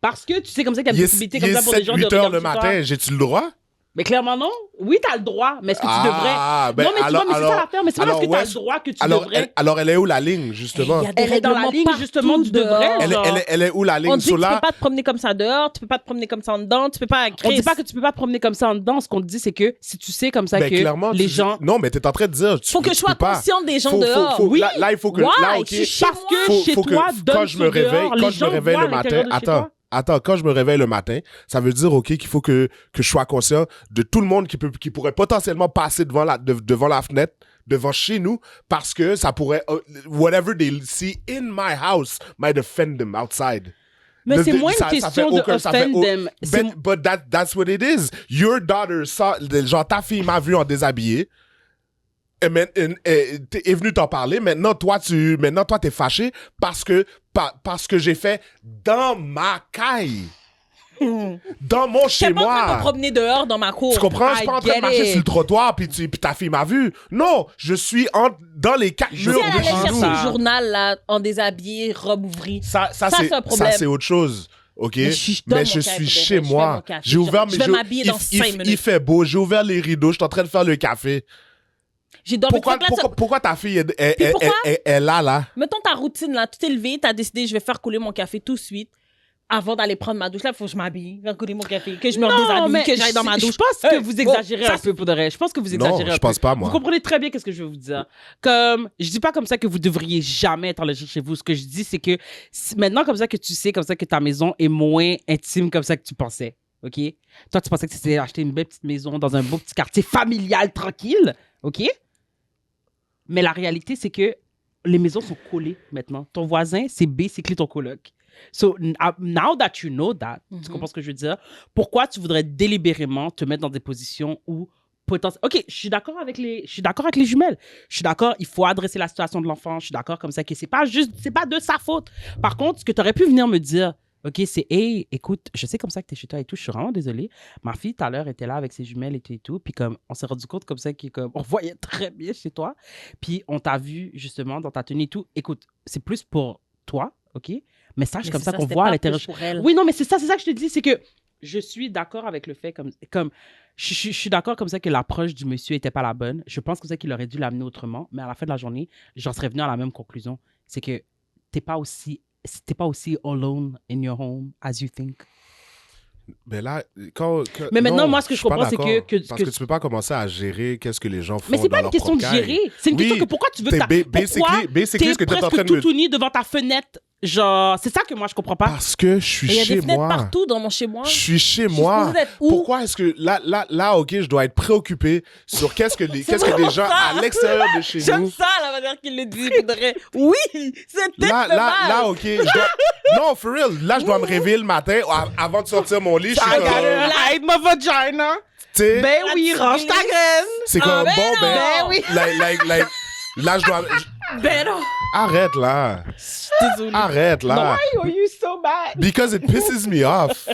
Parce que tu sais comme ça qu'il y a Il une est, possibilité il comme est ça pour les gens 7-8 de heures regarder le chez toi. matin, j'ai-tu le droit? Mais clairement, non. Oui, t'as le droit, mais est-ce que tu devrais? Ben, Non, mais tu vois, mais c'est ça l'affaire. Mais c'est pas parce que t'as ouais, le droit que tu alors, devrais. alors, elle est où la ligne, justement? Il y a des Elle est dans la règlements ligne, partout justement, du devrais. dehors. genre. Elle est où la On ligne? dit So que tu là, peux pas te promener comme ça dehors, tu peux pas te promener comme ça en dedans, tu peux pas... On Chris. dit pas que tu peux pas te promener comme ça en dedans. Ce qu'on te dit, c'est que si tu sais comme ça ben, que clairement, les tu dis- gens... Non, mais t'es en train de dire. Faut que je sois consciente des gens dehors. Oui. Là, il faut que. Why? Là, OK. Je suis chez Parce moi. que chez toi, quand donne je me sur dehors, réveille, les quand je gens me réveille voient le matin, l'intérieur de chez toi. attends, quand je me réveille le matin, ça veut dire, OK, qu'il faut que je sois conscient de tout le monde qui pourrait potentiellement passer devant la fenêtre, devant chez nous, parce que ça pourrait, whatever they see in my house might offend them outside. Mais c'est moins ça une fait question de aucun- ça fait offend au- them. C'est- But that's what it is. Your daughter genre ta fille m'a vu en déshabillé. Est venu t'en parler. Maintenant, toi, t'es fâché parce que j'ai fait dans ma caille. Dans mon Je chez suis pas en train de moi. me promener dehors dans ma cour. Tu comprends? Je suis pas en train de marcher sur le trottoir puis ta fille m'a vu. Non, je suis dans les quatre Si murs elle de allait chez chercher nous. ça. le journal là, en déshabillé, robe ouvrie. Ça, c'est un problème. c'est autre chose. OK? Mais je suis dans Mais mon je café, suis je chez fais mon moi. café. J'ai ouvert Je vais m'habiller dans 5 Il minutes. fait beau. J'ai ouvert les rideaux. Je suis en train de faire le café. J'ai dormi. Pourquoi ta fille Puis pourquoi? est là? Mettons ta routine là, tu t'es levé, t'as décidé, je vais faire couler mon café tout de suite. Avant d'aller prendre ma douche, là, il faut que je m'habille, faire couler mon café, que je me redéshabille, que j'aille dans ma douche. Je pense que vous exagérez un peu pour de vrai. Je pense que vous exagérez un peu. Non, je pense pas, moi. Vous comprenez très bien qu'est-ce que je veux vous dire. Comme, je dis pas comme ça que vous devriez jamais être allé chez vous. Ce que je dis, c'est que maintenant, comme ça que tu sais, comme ça que ta maison est moins intime comme ça que tu pensais. OK? Toi, tu pensais que c'était acheter une belle petite maison dans un beau petit quartier familial tranquille. OK? Mais la réalité, c'est que les maisons sont collées maintenant. Ton voisin, c'est basically ton coloc. So, now that you know that, tu comprends ce que je veux dire? Pourquoi tu voudrais délibérément te mettre dans des positions où potentiellement... OK, je suis d'accord avec les jumelles. Je suis d'accord, il faut adresser la situation de l'enfant. Je suis d'accord comme ça que c'est pas de sa faute. Par contre, ce que tu aurais pu venir me dire, OK, c'est, hey, écoute, je sais comme ça que t'es chez toi et tout, je suis vraiment désolée. Ma fille, tout à l'heure, était là avec ses jumelles et tout. Puis comme, on s'est rendu compte comme ça on voyait très bien chez toi. Puis on t'a vu, justement, dans ta tenue et tout. Écoute, c'est plus pour toi, OK? Mais sache comme ça qu'on voit à l'intérieur. Oui, non, mais c'est ça que je te dis, c'est que je suis d'accord avec le fait comme je suis d'accord comme ça que l'approche du monsieur était pas la bonne. Je pense comme ça qu'il aurait dû l'amener autrement, mais à la fin de la journée, j'en serais venu à la même conclusion, c'est que t'es pas aussi alone in your home as you think. Mais là, mais maintenant, non, moi, ce que je comprends, c'est que parce que tu peux pas commencer à gérer qu'est-ce que les gens font. Mais c'est pas dans une question de leur propre gérer. C'est une question que pourquoi tu veux que basically, ce que tu es en train presque de me tout uni devant ta fenêtre. Genre, c'est ça que moi, je comprends pas. Parce que je suis Il y a chez des fenêtres moi. partout dans mon chez moi. Je suis chez Je suis moi. supposée d'être où? Pourquoi est-ce que là, OK, je dois être préoccupé sur qu'est-ce que des gens à l'extérieur de chez J'aime nous. ça, la manière qu'il le dit. Faudrait... Oui, c'est tellement Là, OK. Non, for real. Là, je dois me réveiller le matin avant de sortir mon lit. Je suis comme... hide my vagina. T'sais, Ben oui, range ta graine. c'est comme, ben bon, non. Ben oui. Là, je dois... Ben non. Arrête, là. Désolée. Arrête, là. Why are you so bad? Because it pisses me off.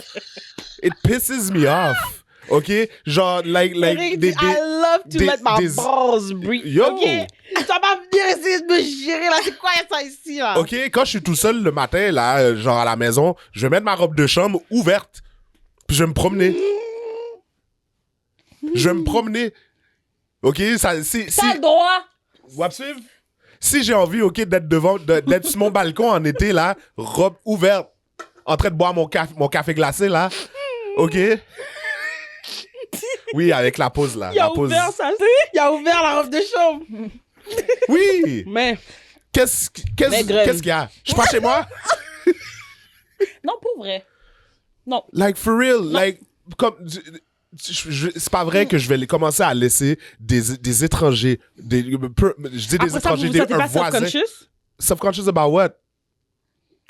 It pisses me off. OK? Genre, Eric dit, I love to let my balls breathe. Yo. OK? Ça va venir essayer de me gérer, là. C'est quoi ça ici, là? OK, quand je suis tout seul le matin, là, genre à la maison, je vais mettre ma robe de chambre ouverte. Puis je vais me promener. Je vais me promener. OK? T'as le droit. Vous me suivre? Si j'ai envie, OK, d'être sur mon balcon en été, là, robe ouverte, en train de boire mon café glacé, là, OK? Oui, avec la pause, là. Il a ouvert la robe de chambre. Oui! Mais... Qu'est-ce qu'il y a? Je suis pas chez moi? Non, pour vrai. Non. Like, for real, like, comme... c'est pas vrai que je vais commencer à laisser des étrangers, je dis des Après ça, étrangers, vous vous sentez un pas voisin. self-conscious? Self-conscious about what?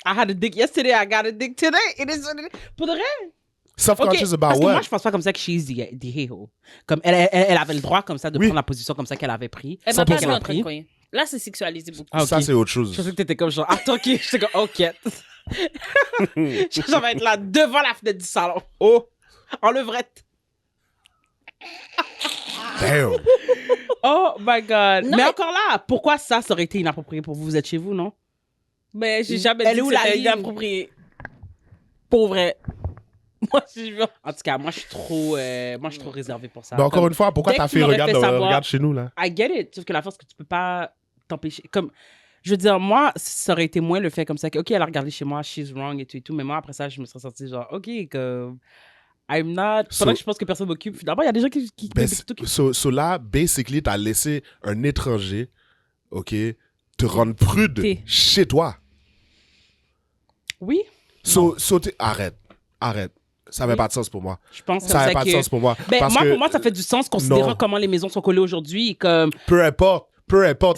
I had a dick yesterday, I got a dick today. It is what it is. Pour de vrai. Self-conscious about parce que what? moi, je pense pas comme ça que she's the hero. Comme elle avait le droit comme ça de prendre la position comme ça qu'elle avait pris. Elle m'a pas dit qu'elle a en train de croire. Là, c'est sexualisé beaucoup. Ah, ok. Ça, c'est autre chose. Je pensais que t'étais comme genre, attends, ok. J'étais comme, ok. Je vais être là devant la fenêtre du salon. Oh, en levrette. Damn. Oh my God. Non, mais encore là, pourquoi ça aurait été inapproprié pour vous? Vous êtes chez vous, non? Mais j'ai jamais Elle dit est où que la c'était ligne? inapproprié. Pour vrai. Moi, je veux. En tout cas, moi, je suis trop réservé pour ça. Mais encore une fois, pourquoi dès ta que tu fille m'aurais regarde, fait savoir- regarde chez nous, là? I get it. Sauf que la force que tu peux pas t'empêcher. Comme, je veux dire, moi, ça aurait été moins le fait comme ça que, OK, elle a regardé chez moi, she's wrong et tout. Mais moi, après ça, je me serais senti genre, OK, comme, I'm not. Pendant que je pense que personne m'occupe, finalement, il y a des gens qui t'occupent. So là, basically, t'as laissé un étranger, OK, te rendre prude chez toi. Oui. Arrête. Ça n'avait pas de sens pour moi. Je pense Ça n'avait pas de sens pour moi. Ben, Parce moi, que, pour moi, ça fait du sens considérant non. comment les maisons sont collées aujourd'hui. Comme... peu importe.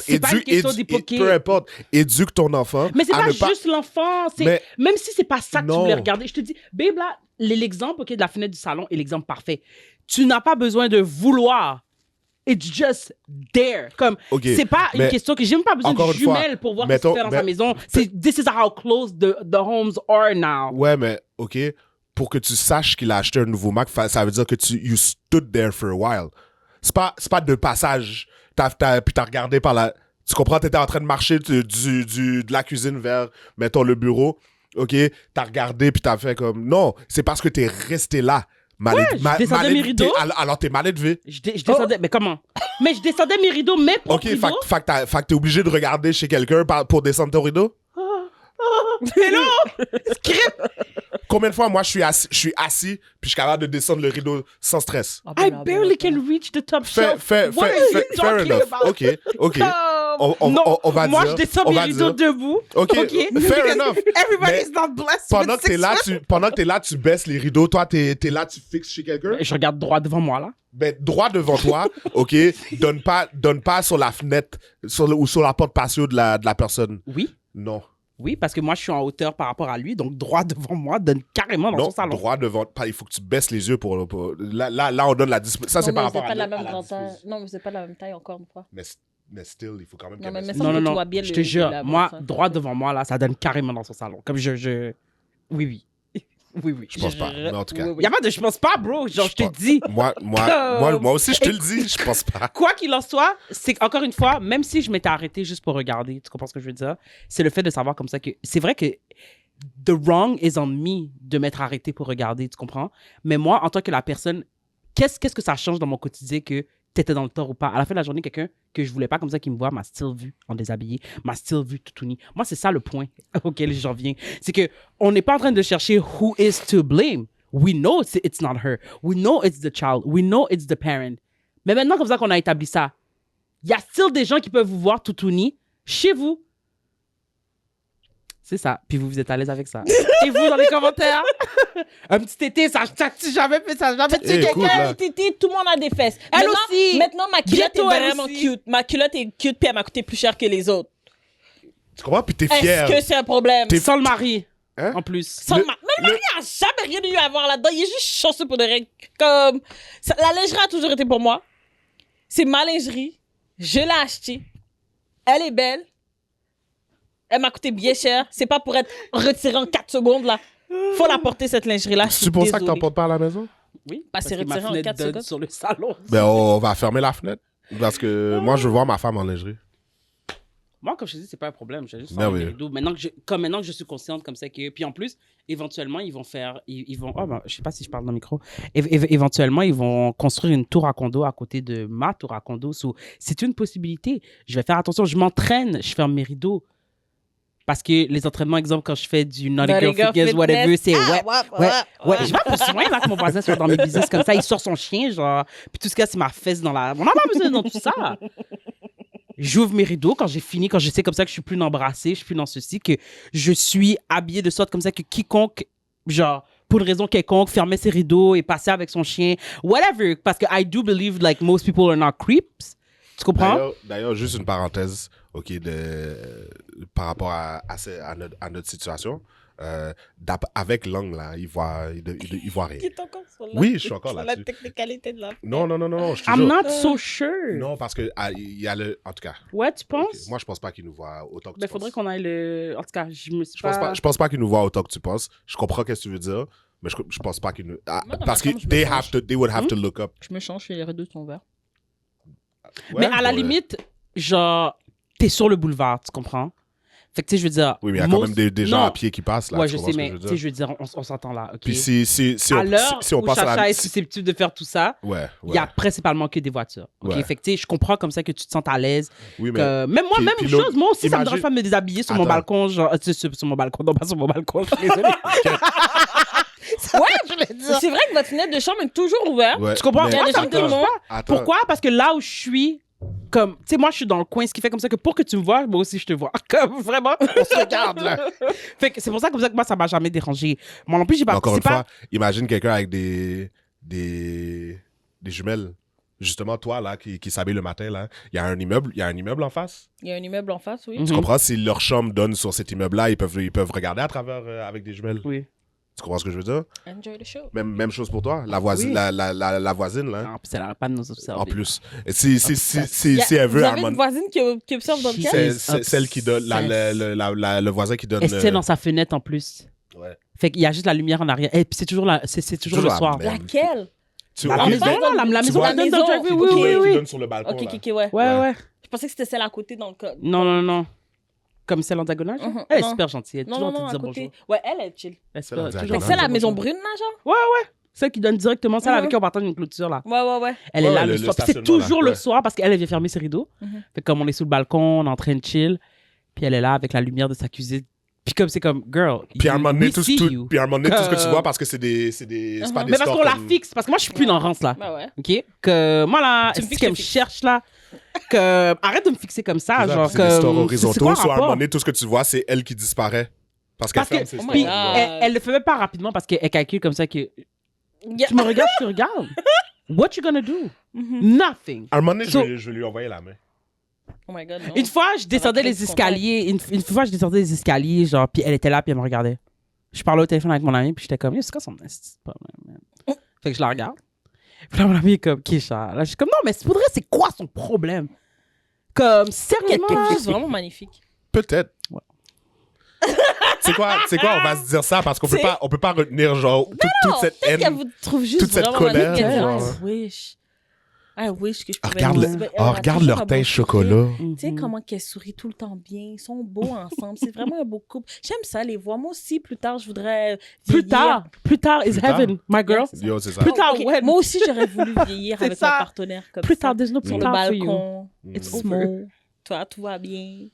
C'est pas une question d'hypocrite. Peu importe. Éduque ton enfant. Mais c'est à pas ne juste l'enfant. Mais- Même si c'est pas ça que tu Non. voulais regarder. Je te dis, babe, là, l'exemple de la fenêtre du salon est l'exemple parfait. Tu n'as pas besoin de vouloir. It's just there. Comme, Ok, c'est pas une mais question que j'ai même pas besoin encore de une fois, jumelles pour voir mettons- ce qui se fait dans sa maison. This is how close the homes are now. Ouais, mais OK, pour que tu saches qu'il a acheté un nouveau Mac, ça veut dire que you stood there for a while. C'est pas de passage. Puis t'as regardé par la... Tu comprends? T'étais en train de marcher de la cuisine vers, mettons, le bureau. OK? T'as regardé puis t'as fait comme... Non, c'est parce que t'es resté là. je descendais mes rideaux. Alors t'es mal élevé. Je descendais, mais comment? Mais je descendais mes rideaux, mes propres OK, rideaux. fait que t'es obligé de regarder chez quelqu'un pour descendre ton rideau? Hello! Script! Combien de fois, moi, je suis assis puis je suis capable de descendre le rideau sans stress? I barely can reach the top shelf. Fair talking enough. about? OK. On va moi, dire. je descends mes rideaux debout. OK, fair enough. Everybody's Mais not blessed pendant with que t'es là, tu baisses les rideaux. Toi, t'es là, tu fixes chez quelqu'un. Je regarde droit devant moi, là. Ben, droit devant toi, OK? Donne pas sur la fenêtre ou sur la porte patio de la personne. Oui. Non. Oui, parce que moi, je suis en hauteur par rapport à lui, donc droit devant moi, donne carrément dans Non, son salon. droit devant... Il faut que tu baisses les yeux pour là, on donne la discipline. Ça, c'est par rapport à la même la grandeur. disposition. Non, mais c'est pas la même taille, encore une fois. Mais still, il faut quand même Non, mais qu'elle me semble que tu vois bien je le- te jure, la moi, brosse, hein. droit devant moi, là, ça donne carrément dans son salon. Comme je... Oui. Oui. Je pense pas, mais en tout cas. Il y a pas de je pense pas, bro. Genre, je te pense- dis. Moi aussi, je te le dis, je pense pas. Quoi qu'il en soit, c'est encore une fois, même si je m'étais arrêté juste pour regarder, tu comprends ce que je veux dire? C'est le fait de savoir comme ça que... C'est vrai que the wrong is on me de m'être arrêté pour regarder, tu comprends? Mais moi, en tant que la personne, qu'est-ce que ça change dans mon quotidien que t'étais dans le tort ou pas? À la fin de la journée, quelqu'un que je voulais pas comme ça qui me voit m'a still vu en déshabillé, m'a still vu tout nu. Moi, c'est ça le point auquel j'en viens. C'est que on n'est pas en train de chercher who is to blame. We know it's not her. We know it's the child. We know it's the parent. Mais maintenant, comme ça qu'on a établi ça, il y a still des gens qui peuvent vous voir tout nu chez vous. C'est ça. Puis vous êtes à l'aise avec ça. Et vous, dans les commentaires, un petit tété, ça a jamais fait ça. Jamais tué Écoute, quelqu'un. là. Tété, tout le monde a des fesses. Elle Maintenant- aussi. Maintenant, ma culotte Bientôt, est elle vraiment aussi. cute. Ma culotte est cute, puis elle m'a coûté plus cher que les autres. Tu comprends? Puis t'es fier. Est-ce que c'est un problème? Sans le mari, Hein? en plus. Sans le mari. Mais le mari a jamais rien eu à voir là-dedans. Il est juste chanceux pour de rien. Comme... La lingerie a toujours été pour moi. C'est ma lingerie. Je l'ai achetée. Elle est belle. Elle m'a coûté bien cher. C'est pas pour être retirée en 4 secondes, là. Faut la porter, cette lingerie-là. C'est pour ça que t'en portes pas à la maison? Oui, Parce que que ma retiré en fenêtre 4 donne secondes. sur le salon. Ben, on va fermer la fenêtre. Parce que moi, je veux voir ma femme en lingerie. Moi, comme je te dis, c'est pas un problème. J'ai juste Ben envie oui. de rideaux. Maintenant que je suis consciente comme ça que... Puis en plus, éventuellement, ils vont faire... Ils vont... Oh, ben, je sais pas si je parle dans le micro. Éventuellement, ils vont construire une tour à condo à côté de ma tour à condo. So, c'est une possibilité. Je vais faire attention. Je m'entraîne. Je ferme mes rideaux. Parce que les entraînements, exemple, quand je fais du Naughty Girl Fitness, whatever, c'est ouais. Je vais pas plus loin là que mon voisin soit dans mes business comme ça. Il sort son chien, genre. Puis tout ce qu'il y a, c'est ma fesse dans la... On n'a pas besoin dans tout ça. J'ouvre mes rideaux quand j'ai fini, quand je sais comme ça que je suis plus embrassée, je suis plus dans ceci, que je suis habillée de sorte comme ça que quiconque, genre, pour une raison quelconque, fermait ses rideaux et passait avec son chien, whatever. Parce que I do believe, like, most people are not creeps. Tu Tu comprends? D'ailleurs, juste une parenthèse, OK, par rapport à notre situation. Avec l'angle, là, il voit rien. Qui est encore sur Oui, je suis encore sur là-dessus. la technicalité de la... Non, je te I'm jure. not so sure. Non, parce que il y a le... En tout cas, Ouais, tu penses? ok, moi, je pense pas qu'il nous voit autant que Ben, tu faudrait penses. qu'on aille le... En tout cas, je me suis Je pense pas qu'il nous voit autant que tu penses. Je comprends ce que tu veux dire, mais je pense pas qu'il nous... Moi, dans parce ma que chambre, je me change. they would have to look up. Je me change et les rideaux sont verts. Mais à la ouais. limite, genre, t'es sur le boulevard, tu comprends? Fait que, tu sais, je veux dire... Oui, mais il y a quand même des gens Non. à pied qui passent, là. Ouais, tu je comprends sais, ce que mais je veux tu sais, dire? je veux dire, on s'entend là, OK? Puis si à l'heure on où passe à Chacha la... est susceptible de faire tout ça, Ouais, il y a principalement que des voitures. OK? Ouais. Fait que, tu sais, je comprends comme ça que tu te sens à l'aise. Oui, mais... Que... Même moi, puis- même puis chose. l'autre- Moi aussi, ça me imagine- dérange pas de me déshabiller sur mon Attends. balcon. Genre, sur mon balcon. Non, pas sur mon balcon. Je suis désolée. C'est vrai que votre fenêtre de chambre est toujours ouverte. Ouais, Tu comprends? mais- Moi, ça me Attends, dérange pas. attends. Pourquoi? Parce que là où je suis, comme, tu sais, moi, je suis dans le coin, ce qui fait comme ça que pour que tu me vois, moi aussi, je te vois. Comme, vraiment, on se regarde, là. Fait que c'est pour ça, comme ça que moi, ça m'a jamais dérangé. Moi non plus, j'ai pas... Encore c'est une pas- fois, imagine quelqu'un avec des jumelles. Justement, toi, là, qui s'habille le matin, là, il y a un immeuble en face. Il y a un immeuble en face, oui. Mhm. Tu comprends? Si leur chambre donne sur cet immeuble-là, ils peuvent regarder à travers avec des jumelles. Oui. Tu comprends ce que je veux dire? Enjoy the show. Même chose pour toi. La voisine, Oui. la voisine, là. En plus, elle n'arrête pas de nous observer. En plus. Et si Il y a- elle veut, Vous à un avez une moment- voisine qui observe dans le She's- cadre? c'est celle qui donne, le voisin qui donne... Elle se tient dans sa fenêtre en plus. Ouais. Fait qu'il y a juste la lumière en arrière. Et puis c'est toujours, c'est toujours le la soir. même. Laquelle? Tu La vois, maison, là, la tu maison vois, qui donne dans le driveway. qui- Oui, qui- oui, qui oui. donne sur le balcon, Ok, là. ok, ouais. Ouais. Je pensais que c'était celle à côté dans le cadre. Non. Comme celle en diagonale. genre. Mhm, Elle est non. super gentille. Elle est Non, toujours non, te non, à dire côté. bonjour. Ouais, elle est chill. Elle est Celle en super- diagonale. toujours Fait que c'est te la dire maison bonjour. brune, là, genre? Ouais. Celle qui donne directement, celle Mhm. avec qui on partage une clôture, là. Ouais. Elle est Ouais, là le le soir. Puis c'est stationnement, là, toujours le ouais. soir parce qu'elle vient fermer ses rideaux. Mhm. Fait que comme on est sous le balcon, on est en train de chill. Puis elle est là avec la lumière de sa cuisine. Puis comme c'est comme, girl, Puis à un moment donné, tout ce que tu Comme- vois, parce que c'est pas des Mais parce stores qu'on la comme- fixe. Parce que moi, je suis plus dans Rance, là. Bah ouais. OK? Que moi, là, Tu me c'est fixes qu'elle le me fixe. cherche, là. Que arrête de me fixer comme ça. C'est ça, Genre, c'est des stores comme. C'est horizontaux, quoi le soit à un moment rapport? donné, tout ce que tu vois, c'est elle qui disparaît. Parce qu'elle Parce que, ferme ses Oh my stores. puis, God. elle le fait même pas rapidement parce qu'elle calcule comme ça que Yeah. tu me regardes, je te regarde. What you gonna do? Mhm. Nothing. À un moment donné, So- je vais lui envoyer la main. Oh my god, non. Une fois, je descendais créer les du escaliers. Une fois, je descendais les escaliers, genre, puis elle était là, puis elle me regardait. Je parlais au téléphone avec mon ami, puis j'étais comme, Yo, c'est quoi son esti de problème, man? Fait que je la regarde. Puis là, mon ami est comme, Kisha. Là, je suis comme, non, mais c'est pour vrai, c'est quoi son problème? Comme, sérieusement. C'est vraiment magnifique. Peut-être. Ouais. C'est quoi, on va se dire ça parce qu'on peut pas retenir, genre, toute cette Peut-être qu'elle haine. vous trouve juste toute cette vraiment colère, magnifique. Elle dit, genre. I wish que je pouvais... Regarde, Elle a regarde toujours leur un teint bon chocolat. sourire. Tu Mhm. sais comment qu'elles sourient tout le temps bien. Ils sont beaux ensemble. C'est vraiment un beau couple. J'aime ça, les voir. Moi aussi, plus tard, je voudrais Plus vieillir. tard is Plus tard. heaven, my girl. Yo, c'est ça. Plus tard, Ok, when? moi aussi, j'aurais voulu vieillir C'est avec ça. un partenaire comme Plus ça. tard, there's no Sur plus le tard for you. balcon. It's It's over. small. Toi, tout va bien.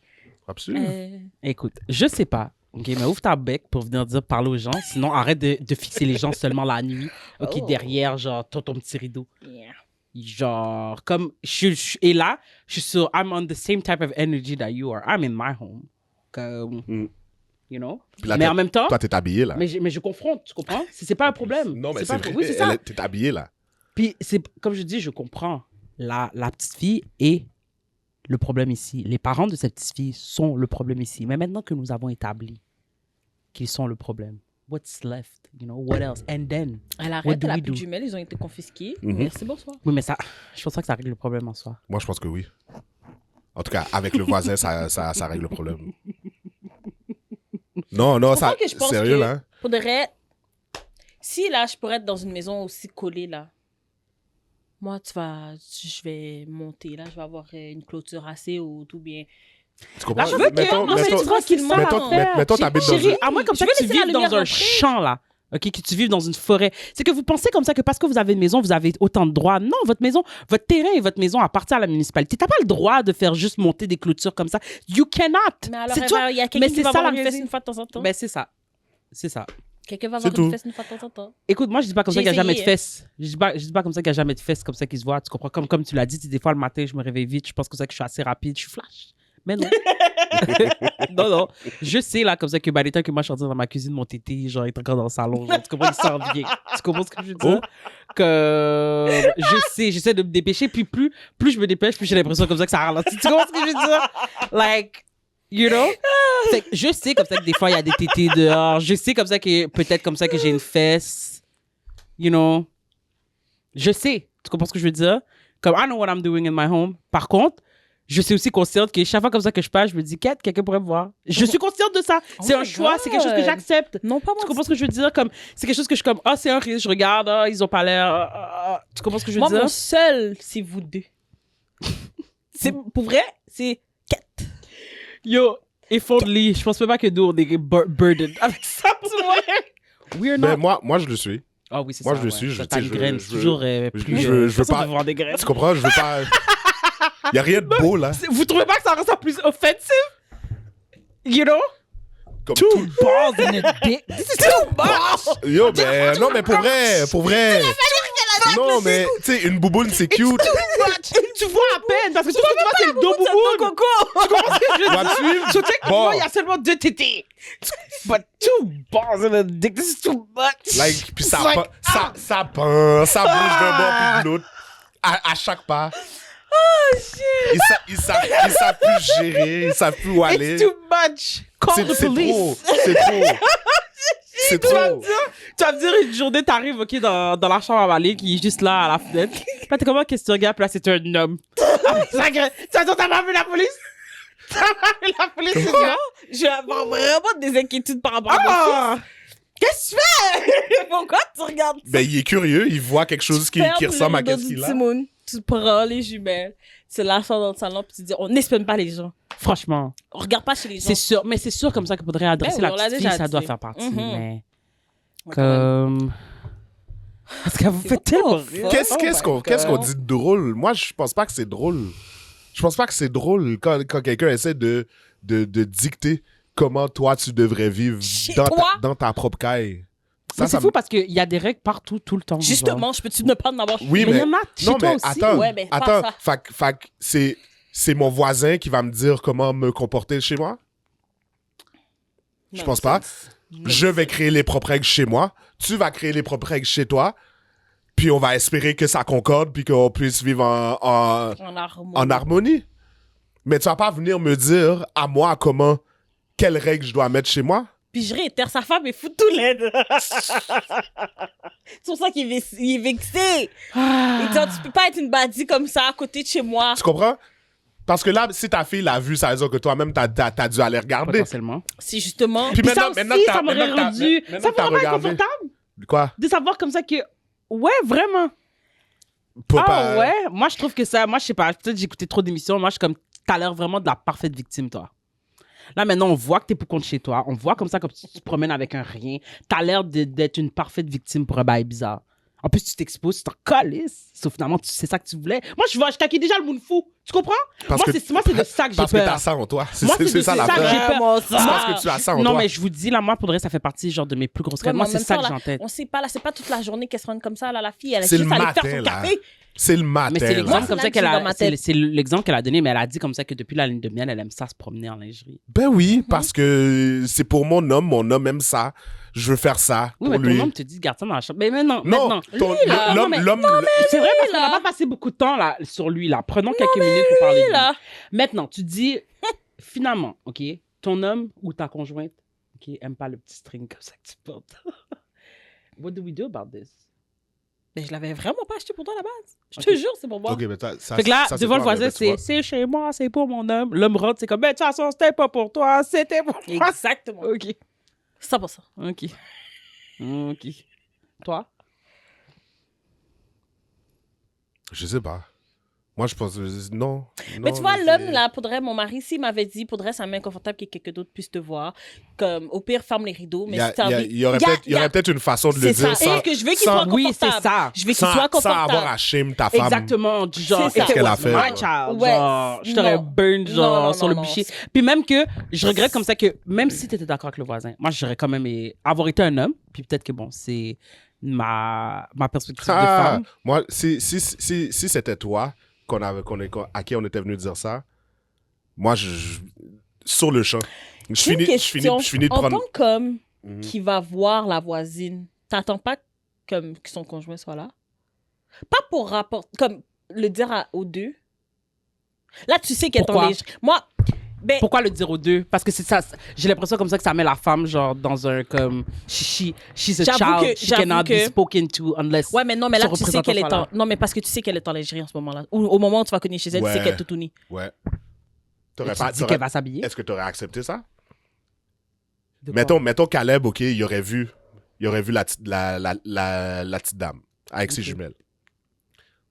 Absolument. Écoute, je sais pas. OK, mais ouvre ta bec pour venir dire parler aux gens. Sinon, arrête de fixer les gens seulement la nuit. OK, Oh. derrière, genre, ton petit rideau. Yeah. Genre, comme, et là, je suis sur, I'm on the same type of energy that you are. I'm in my home. Comme, you know? Puis là, Mais en même temps, Toi, t'es habillé, là. mais je comprends, tu comprends? C'est pas un problème. Non, mais C'est c'est pas un- vrai. Oui, c'est ça. T'es habillé, là. Puis, c'est, comme je dis, je comprends la petite fille et le problème ici. Les parents de cette petite fille sont le problème ici. Mais maintenant que nous avons établi qu'ils sont le problème, what's left? You know, what else? And then, Elle What arrête, do elle a we plus de do? jumelles, ils ont été confisqués. Mhm. Merci, bonsoir. oui, mais ça, je pense pas que ça règle le problème en soi. Moi, je pense que oui. En tout cas, avec le voisin, ça règle le problème. Non, ça. que je pense Sérieux, que- là. Pour de vrai, si là, je pourrais être dans une maison aussi collée, là, moi, je vais monter, là, je vais avoir une clôture assez haute ou bien... Tu comprends? je veux que- Mettons- non, mais mettons- tranquillement. mettons, t'habites dans Chérie, une... à moins comme ça veux que tu laisser la vives dans lumière un rentrer. champ, là. OK, que tu vives dans une forêt. C'est que vous pensez comme ça que parce que vous avez une maison, vous avez autant de droits. Non, votre maison, votre terrain et votre maison appartient à la municipalité. T'as pas le droit de faire juste monter des clôtures comme ça. You cannot. Mais alors, C'est toi. il y a Mais quelqu'un qui c'est va ça, avoir la une fesse réalité. une fois de temps en temps. Ben, c'est ça. C'est ça. Quelqu'un va c'est avoir une tout. fesse une fois de temps en temps. Écoute, moi, je dis pas comme ça J'ai qu'il n'y a jamais de essayé. fesses. Je dis pas comme ça qu'il n'y a jamais de fesses comme ça qui se voient. Tu comprends? Comme tu l'as dit, des fois, le matin, je me réveille vite. Je pense que c'est ça que je suis assez rapide. Je suis flash. Mais non. non. Je sais, là, comme ça, que by the time que moi, je suis dans ma cuisine, mon tété, genre, il est encore dans le salon. Genre, tu comprends, il sort bien. Tu comprends ce que je veux dire? Que j'essaie de me dépêcher, puis plus je me dépêche, plus j'ai l'impression comme ça que ça ralentit. Tu comprends ce que je veux dire? Like, you know? Fait que je sais comme ça que des fois, il y a des tétés dehors. Je sais comme ça que, peut-être comme ça que j'ai une fesse. You know? Je sais. Tu comprends ce que je veux dire? Comme, I know what I'm doing in my home. Par contre, je suis aussi consciente que chaque fois comme ça que je passe, je me dis, quelqu'un pourrait me voir. Je suis consciente de ça. C'est un choix, c'est quelque chose que j'accepte. Non, pas moi. Tu comprends ce que je veux dire? Comme, c'est quelque chose que je suis comme, c'est un risque, je regarde, ils ont pas l'air. Tu comprends ce que je veux dire? Moi, mon seul, c'est vous deux. C'est, pour vrai, c'est 4. Yo, if only, je pense même pas que nous, on est burdened avec ça. We're not. Mais moi, je le suis. Ah oui, c'est Moi, ça. je le suis. T'as une graine, c'est toujours plus. Je veux pas. avoir des graines. Tu comprends? Je veux pas. Il y a rien de beau, là. Vous trouvez pas que ça rend ça plus offensif? You know? Comme Two tout. balls in a dick. This is too much! Yo, mais non, mais pour vrai. Non, mais tu sais, une bouboune, c'est cute. Tu vois à peine, parce que tout ce que tu vois, c'est le dos bouboune. Tu comprends ce que je veux Va me dire? suivre? So techniquement, Bon. il y a seulement 2 tétés. But 2 balls in a dick, this is too much. Like, puis ça It's like, pince, ça bouge d'un bord puis de l'autre. À chaque pas. Oh, shit. Ils savent plus gérer, ils savent plus où aller. It's too much. Call the C'est police. trop. C'est trop. C'est Tu vas me trop. dire, une journée, t'arrives, OK, dans la chambre à Malé, qui est juste là, à la fenêtre. Puis là, t'es comment, qu'est-ce que tu regardes? Puis là, c'est un homme. Tu vas dire, t'as pas vu la police? T'as pas vu la police, c'est ça? Je vais avoir vraiment des inquiétudes par rapport à mon Ah! Qu'est-ce que tu fais? Pourquoi tu regardes ça? Ben, il est curieux, il voit quelque chose qui ressemble à qu'est-ce qu'il a. Simone, tu prends les jumelles, tu lâches ça dans le salon, puis tu dis, on n'espionne pas les gens. Franchement, On regarde pas chez les gens. c'est sûr, mais c'est sûr comme ça qu'il faudrait adresser Ben oui, la on l'a petite déjà fille, ça dit. doit faire partie, Mhm. mais Ouais, quand même. comme... Parce qu'elle vous fait tellement rire. Qu'est-ce qu'on dit de drôle? Moi, je pense pas que c'est drôle. Je pense pas que c'est drôle quand quelqu'un essaie de dicter comment toi tu devrais vivre Chez dans toi? dans ta propre caille. Mais c'est me- fou parce qu'il y a des règles partout, tout le temps. genre. Justement, je peux-tu ne pas en avoir Oui, Mais il mais y en a chez non, toi mais aussi. attends, Ouais, mais pas attends. ça. Fait que c'est mon voisin qui va me dire comment me comporter chez moi? Je pense pas. Je vais créer les propres règles chez moi. Tu vas créer les propres règles chez toi. Puis on va espérer que ça concorde puis qu'on puisse vivre en harmonie. Mais tu vas pas venir me dire à moi quelles règles je dois mettre chez moi. Puis je réitère, sa femme est foutue tout laide. C'est pour ça qu'il est vexé. Ah. Il dit, tu peux pas être une badie comme ça à côté de chez moi. Tu comprends? Parce que là, si ta fille l'a vu, ça veut dire que toi-même, t'as dû aller regarder. Potentiellement. C'est justement... Puis Puis ça maintenant aussi, que t'as- ça m'aurait maintenant que t'as- rendu... maintenant Ça que t'as m'aurait pas regardé. inconfortable Quoi? de savoir comme ça que... Ouais, vraiment. Pas- Ouais, moi je trouve que ça... Moi, je sais pas, peut-être j'ai écouté trop d'émissions. Moi, je suis comme... T'as l'air vraiment de la parfaite victime, toi. Là, maintenant, on voit que t'es pour compte chez toi. On voit comme ça, comme tu te promènes avec un rien. T'as l'air d'être une parfaite victime pour un bail bizarre. En plus, tu t'exposes, tu t'en calisses. Sauf finalement, c'est ça que tu voulais. Moi, je taquais déjà le monde fou. Tu comprends? Parce que- Moi, c'est de ça que j'ai Parce que peur. t'as ça en toi. Moi, C'est ça ça la que j'ai peur. peur. C'est parce que tu as ça en Non, toi. mais je vous dis, là, moi, pour de vrai, ça fait partie genre de mes plus grosses Ouais, rêves. mais Moi, en c'est même ça temps, que j'ai là, en tête. On sait pas, là, c'est pas toute la journée qu'elle se rend comme ça, là, la fille. Elle a C'est juste le à aller faire matin, son là. café. C'est le matin. Mais c'est là. l'exemple Moi, comme c'est ça là qu'elle que j'ai a. dans ma tête. C'est l'exemple qu'elle a donné, mais elle a dit comme ça que depuis la lune de miel, elle aime ça se promener en lingerie. Ben oui, parce que c'est pour mon homme aime ça. Je veux faire ça Oui, pour mais lui. ton homme te dit garde ça dans la chambre. Mais maintenant, Non, maintenant. là, l'homme, non, l'homme, C'est vrai parce qu'on là. n'a pas passé beaucoup de temps là, sur lui. Là. Prenons quelques minutes pour parler de lui. Là, Maintenant, tu dis, finalement, OK, ton homme ou ta conjointe, OK, aime pas le petit string comme ça que tu portes. What do we do about this? mais je l'avais vraiment pas acheté pour toi à la base. Je te jure, c'est pour moi. Ok, mais ça, Fait que là, ça, c'est devant le toi, voisin, mais tu vois. c'est chez moi, c'est pour mon homme. L'homme rentre, c'est comme, ben, de toute façon, c'était pas pour toi, c'était pour moi. Exactement. OK. 100%. OK. OK. Toi? Je sais pas. Moi, je pense... Non. Mais non, tu vois, c'est- l'homme, là, pourrait, mon mari, s'il m'avait dit, pourrait, ça m'est inconfortable que quelqu'un d'autre puisse te voir. Comme, au pire, ferme les rideaux. Mais si t'as envie. Il y aurait peut-être une façon de le C'est dire ça. sans, Et que je veux qu'il sans- soit Oui, confortable. c'est ça. Je veux qu'il soit sans confortable. avoir à shame ta femme. Exactement, du genre, C'est ça. if it Qu'elle a was fait, my ouais. child, Ouais, genre, je t'aurais non. burn, genre, Non, sur non, le non. bûcher. Puis même que, je regrette comme ça que, même si t'étais d'accord avec le voisin, moi, j'aurais quand même avoir été un homme, puis peut-être que, bon, c'est ma perspective de Ah, femme. moi, si c'était toi à qui on était venu dire ça, Moi, sur le champ, je finis de en prendre... tant qu'homme qui va voir la voisine, t'attends pas comme que son conjoint soit là? Pas pour rapport, comme le dire aux deux. Là, tu sais qu'elle est en léger. Moi, pourquoi le dire aux deux? Parce que c'est ça. J'ai l'impression comme ça que ça met la femme genre dans un comme she's a child, she cannot be spoken to unless. Ouais, mais non, mais là tu sais qu'elle est en. Non, mais parce que tu sais qu'elle est en lingerie en ce moment-là. Ou au moment où tu vas cogner chez elle, tu sais qu'elle est tout nue. Ouais. Tu dis qu'elle va s'habiller. Est-ce que tu aurais accepté ça? Mettons Caleb, ok, il aurait vu la petite dame avec ses jumelles.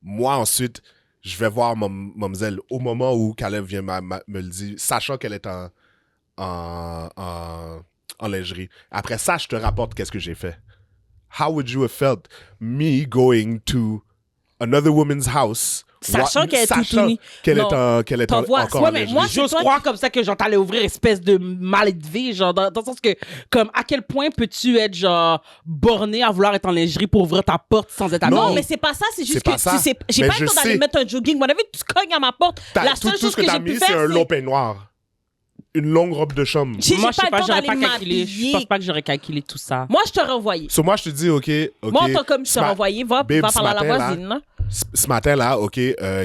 Moi, ensuite, je vais voir Momzelle au moment où Caleb vient me le dire, sachant qu'elle est en lingerie. Après ça, je te rapporte qu'est-ce que j'ai fait. How would you have felt me going to another woman's house sachant qu'elle est toute nue. Qu'elle est encore en lingerie. J'ose croire comme ça que genre t'allais ouvrir espèce de mal de vie, genre dans le sens que comme à quel point peux-tu être genre borné à vouloir être en lingerie pour ouvrir ta porte sans être habillé? Non, mais c'est pas ça, c'est juste que tu sais, j'ai pas le temps d'aller mettre un jogging. Moi, tu cognes à ma porte. La seule chose que j'ai pu faire, c'est un long peignoir. Une longue robe de chambre. Moi, je sais pas, j'aurais pas calculé. Je pense pas que j'aurais calculé tout ça. Moi, je t'aurais envoyé. Moi, je te dis, OK. Moi, en tant que je t'aurais envoyé, va parler à la voisine. Là, ce matin-là, OK,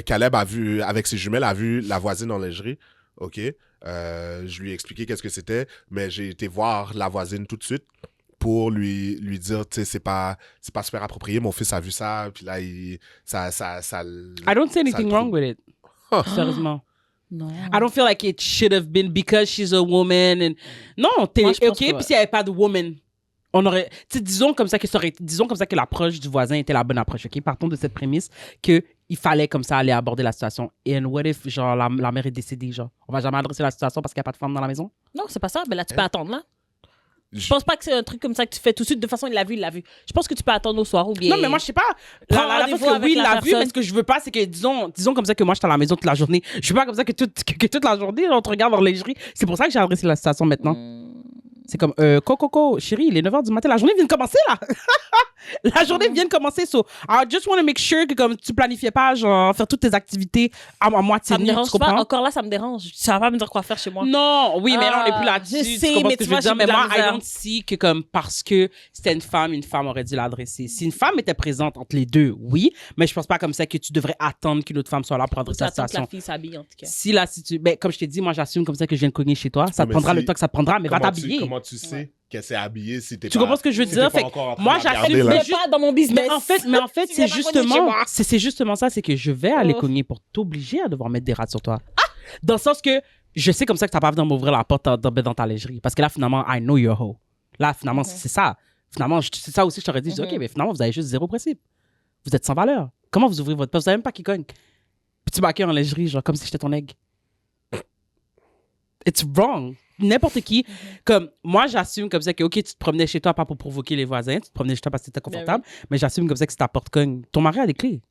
Caleb a vu, avec ses jumelles, a vu la voisine en lingerie. OK. Je lui ai expliqué qu'est-ce que c'était, mais j'ai été voir la voisine tout de suite pour lui dire, tu sais, c'est pas super approprié. Mon fils a vu ça, puis là, ça I don't see anything wrong with it. Sérieusement. Non. I don't feel like it should have been because she's a woman. And... Non, t'es OK, puis s'il n'y avait pas de woman, on aurait... Tu sais, disons comme ça que l'approche du voisin était la bonne approche, OK? Partons de cette prémisse qu'il fallait comme ça aller aborder la situation. And what if, genre, la mère est décédée, genre? On va jamais adresser la situation parce qu'il n'y a pas de femme dans la maison? Non, c'est pas ça. Mais là, tu peux attendre, là. Je pense pas que c'est un truc comme ça que tu fais tout de suite. De toute façon, il l'a vu. Je pense que tu peux attendre au soir ou bien... Non, mais moi, je sais pas. La fois que oui, il l'a vu, mais ce que je veux pas, c'est que, disons comme ça que moi, je suis à la maison toute la journée. Je veux pas comme ça que toute la journée, on te regarde en lingerie. C'est pour ça que j'ai adressé la situation maintenant. C'est comme, Coco, chérie, il est 9h du matin. La journée vient de commencer, là. La journée vient de commencer. So, I just want to make sure que comme tu planifiais pas, genre, faire toutes tes activités à moitié nuit, tu comprends? Encore là, ça me dérange. Ça va pas me dire quoi faire chez moi. Non, oui, mais là, on n'est plus là-dessus. Je sais, mais tu vois, je veux dire, mais moi, I don't see que comme, parce que c'était une femme aurait dû l'adresser. Si une femme était présente entre les deux, oui, mais je pense pas comme ça que tu devrais attendre qu'une autre femme soit là pour adresser la situation. Que la fille s'habille, en tout cas. Ben, comme je t'ai dit, moi, j'assume comme ça que je viens de cogner chez toi. Ça te prendra le temps que ça te prendra, mais va t'habiller. Comment tu sais qu'elle s'est habillée si t'es pas... Tu comprends ce que je veux dire? Moi, j'assume pas dans mon business. Mais en fait, c'est justement ça, c'est que je vais aller cogner pour t'obliger à devoir mettre des rats sur toi. Dans le sens que je sais comme ça que t'as pas besoin de m'ouvrir la porte dans ta lingerie. Parce que là, finalement, I know you're hoe. Là, finalement, c'est ça. Finalement, c'est ça aussi, je t'aurais dit, je dis, OK, mais finalement, vous avez juste zéro principe. Vous êtes sans valeur. Comment vous ouvrez votre porte? Vous savez même pas qui cogne. Petit baquet en lingerie, genre comme si j'étais ton egg. It's wrong. N'importe qui. Comme, moi, j'assume comme ça que, OK, tu te promenais chez toi pas pour provoquer les voisins, tu te promenais chez toi parce que c'était confortable, mais j'assume comme ça que si ta porte cogne, ton mari a des clés.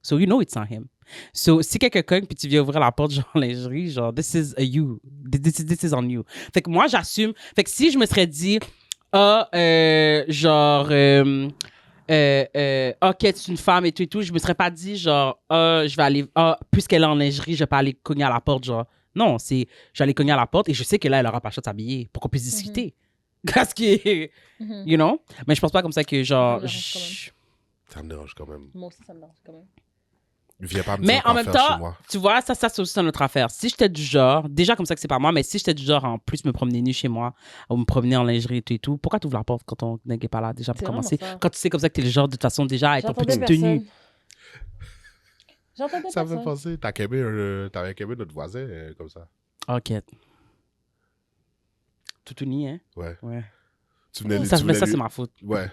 So you know it's not him. So si quelqu'un cogne puis tu viens ouvrir la porte genre en lingerie, genre this is a you. This is on you. Fait que moi, j'assume. Fait que si je me serais dit, OK, c'est une femme et tout, je me serais pas dit genre, je vais aller, puisqu'elle est en lingerie, je vais pas aller cogner à la porte, genre. Non, j'allais cogner à la porte et je sais que là, elle aura pas le choix de s'habiller pour qu'on puisse discuter. Parce que, you know? Mais je pense pas comme ça que, genre... Ça me dérange quand même. Moi aussi, ça me dérange quand même. Viens pas me mais dire en même temps, tu vois, ça c'est aussi une autre affaire. Si j'étais du genre, déjà comme ça que c'est pas moi, mais si j'étais du genre en plus me promener nu chez moi, ou me promener en lingerie et tout, pourquoi tu ouvres la porte quand ton n'est pas là, déjà pour commencer? Quand tu sais comme ça que t'es le genre de toute façon déjà avec ton petite tenue. Ça me fait penser, t'avais québé notre voisin comme ça. Ok. Tout uni, hein? Ouais. Ça, c'est ma faute. Ouais.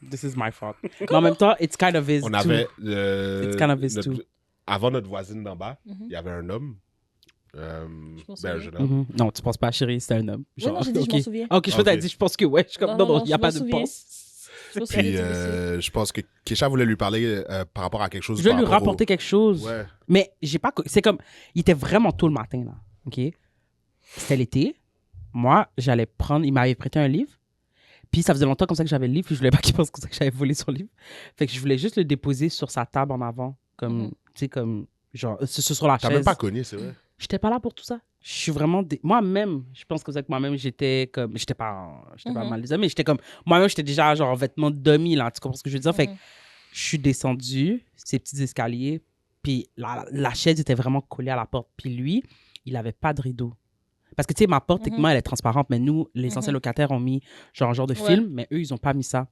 This is my fault. Mais en même temps, it's kind of his too. On avait... it's kind of his too. Avant notre voisine d'en bas, il y avait un homme. Un jeune homme. Non, tu penses pas, chérie, c'était un homme. Genre, non, j'ai dit, je m'en souviens. Ok, je t'ai dit, je pense que ouais. Je suis comme, non, il n'y a pas de pense. Puis, je pense que Kesha voulait lui parler par rapport à quelque chose. Je vais lui rapporter quelque chose. Ouais. Mais j'ai pas... C'est comme... Il était vraiment tôt le matin, là. OK? C'était l'été. Moi, j'allais prendre... Il m'avait prêté un livre. Puis ça faisait longtemps comme ça que j'avais le livre. Puis je voulais pas qu'il pense comme ça que j'avais volé son livre. Fait que je voulais juste le déposer sur sa table en avant. Comme... Tu sais, comme... Genre, sur la chaise. T'as même pas cogné, c'est vrai? J'étais pas là pour tout ça. Je suis vraiment... Moi-même, je pense que c'est que moi-même, j'étais comme... J'étais pas mal les mais j'étais comme... Moi-même, j'étais déjà genre en vêtements de demi, là. Tu comprends ce que je veux dire? Fait que je suis descendue, ces petits escaliers, puis la chaise était vraiment collée à la porte. Puis lui, il avait pas de rideau. Parce que, tu sais, ma porte, techniquement, elle est transparente, mais nous, les anciens locataires ont mis genre un genre de film, mais eux, ils ont pas mis ça.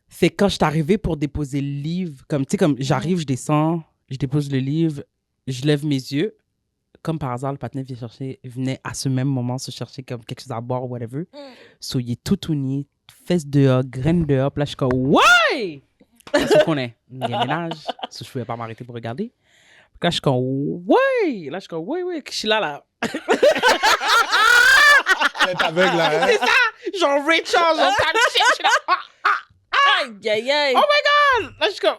C'est quand je suis arrivée pour déposer le livre, comme, tu sais, comme j'arrive, je descends, je dépose le livre, je lève mes yeux. Comme par hasard, le patinet venait à ce même moment se chercher comme quelque chose à boire ou whatever. So, il est tout nu, fesses dehors, graines dehors. Puis là, je suis comme, ouais! Parce qu'on est ménage. So, je pouvais pas m'arrêter pour regarder. Puis là, je suis comme, ouais! Là, je suis comme, ouais, je suis là. T'es aveugle, là. Hein? C'est ça! Genre Richard, genre ta shit. Je suis là, Aïe. oh my God! Là, je suis comme,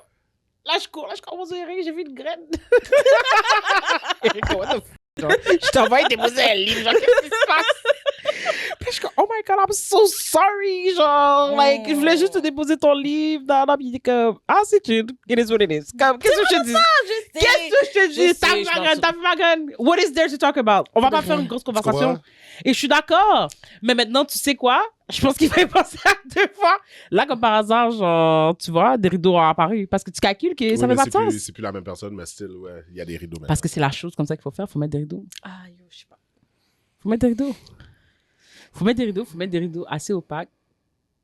là, je commence à rire, j'ai vu une graine. Eric, what the f***? Genre, je t'envoie déposer un livre, genre, qu'est-ce qui se passe? Puis je suis comme, oh my God, I'm so sorry, genre, like, je voulais juste te déposer ton livre, puis il dit comme, c'est chill, it is what it is. Comme, qu'est-ce que je te dis? Qu'est-ce que je te dis? T'as vu ma graine? What is there to talk about? On va pas faire une grosse conversation. Et je suis d'accord. Mais maintenant, tu sais quoi? Je pense qu'il va y penser à 2 fois. Là, comme par hasard, genre, tu vois, des rideaux ont apparu. Parce que tu calcules que ça fait pas de sens. C'est plus la même personne, mais still, ouais, il y a des rideaux maintenant. Parce que c'est la chose comme ça qu'il faut faire. Faut mettre des rideaux. Je sais pas. Faut mettre des rideaux assez opaques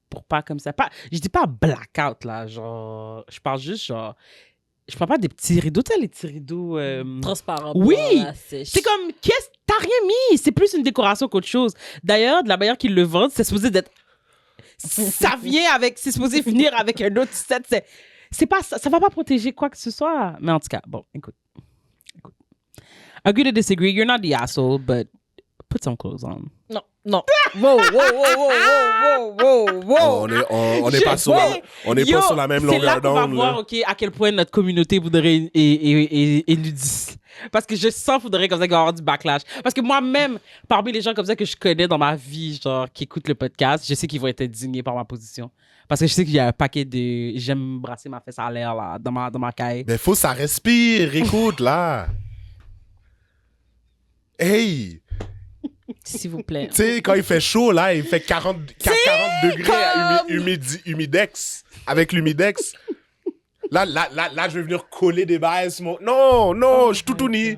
pour pas comme ça. Je dis pas blackout, là. Genre, je parle juste, genre... Je parle pas des petits rideaux, tu sais, les petits rideaux... Transparents. Oui! C'est comme, t'as rien mis! C'est plus une décoration qu'autre chose. D'ailleurs, de la manière qu'ils le vendent, c'est supposé d'être... Ça vient avec... C'est supposé venir avec un autre set. C'est pas... Ça va pas protéger quoi que ce soit. Mais en tout cas, bon, écoute. Agree to disagree. You're not the asshole, but put some clothes on. Non. Wow. On n'est pas sur la même longueur d'onde. C'est là qu'on va voir, OK, à quel point notre communauté voudrait est nudiste. Parce que je sens qu'il faudrait comme ça qu'il va y avoir du backlash. Parce que moi-même, parmi les gens comme ça que je connais dans ma vie, genre, qui écoutent le podcast, je sais qu'ils vont être indignés par ma position. Parce que je sais qu'il y a un paquet de... J'aime brasser ma fesse à l'air, là, dans ma caille. Mais faut que ça respire. Écoute, là. Hey! S'il vous plaît. Tu sais, quand il fait chaud, là, il fait 40 degrés à humidex. Avec l'humidex. Là, je vais venir coller des bails. Non, je suis tout nu.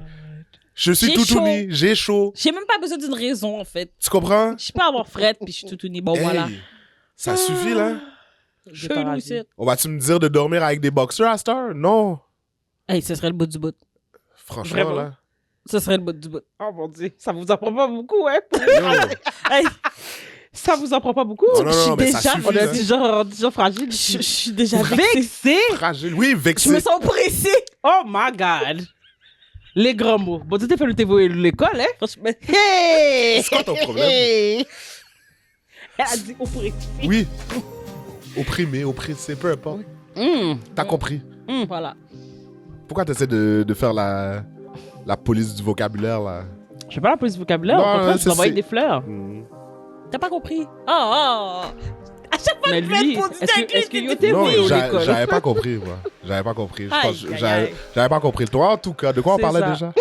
Je suis tout nu. J'ai chaud. J'ai même pas besoin d'une raison, en fait. Tu comprends? Je peux avoir frette, puis je suis tout nu. Bon, voilà. Ça suffit, là. On va-tu me dire de dormir avec des boxers à cette heure? Non. Hey, ce serait le bout du bout. Franchement, vraiment? là. Ce serait le bout du bout. Oh mon Dieu, ça vous apprend pas beaucoup, hein? Hey, ça vous apprend pas beaucoup? Non, mais ça suffit, on est là. déjà fragile. Je suis déjà vexée. Fragile, oui, vexé. Je me sens pressée. Oh my God. Les grands mots. Bon, tu t'es fait le TV à l'école, hein? Franchement. Hey! C'est quoi ton problème? Elle a dit oppressé. Oui. Opprimé, oppressé, peu importe. T'as compris. Voilà. Pourquoi tu essaies de faire la police du vocabulaire, là? Je fais pas la police du vocabulaire. Non, au contraire, je t'envoie des fleurs. T'as pas compris? À chaque fois mais que lui, est-ce que yo t'es Non, voué au l'école? j'avais pas compris, moi. J'avais pas compris. Aïe. J'avais pas compris. Toi, en tout cas, de quoi on C'est parlait ça. déjà?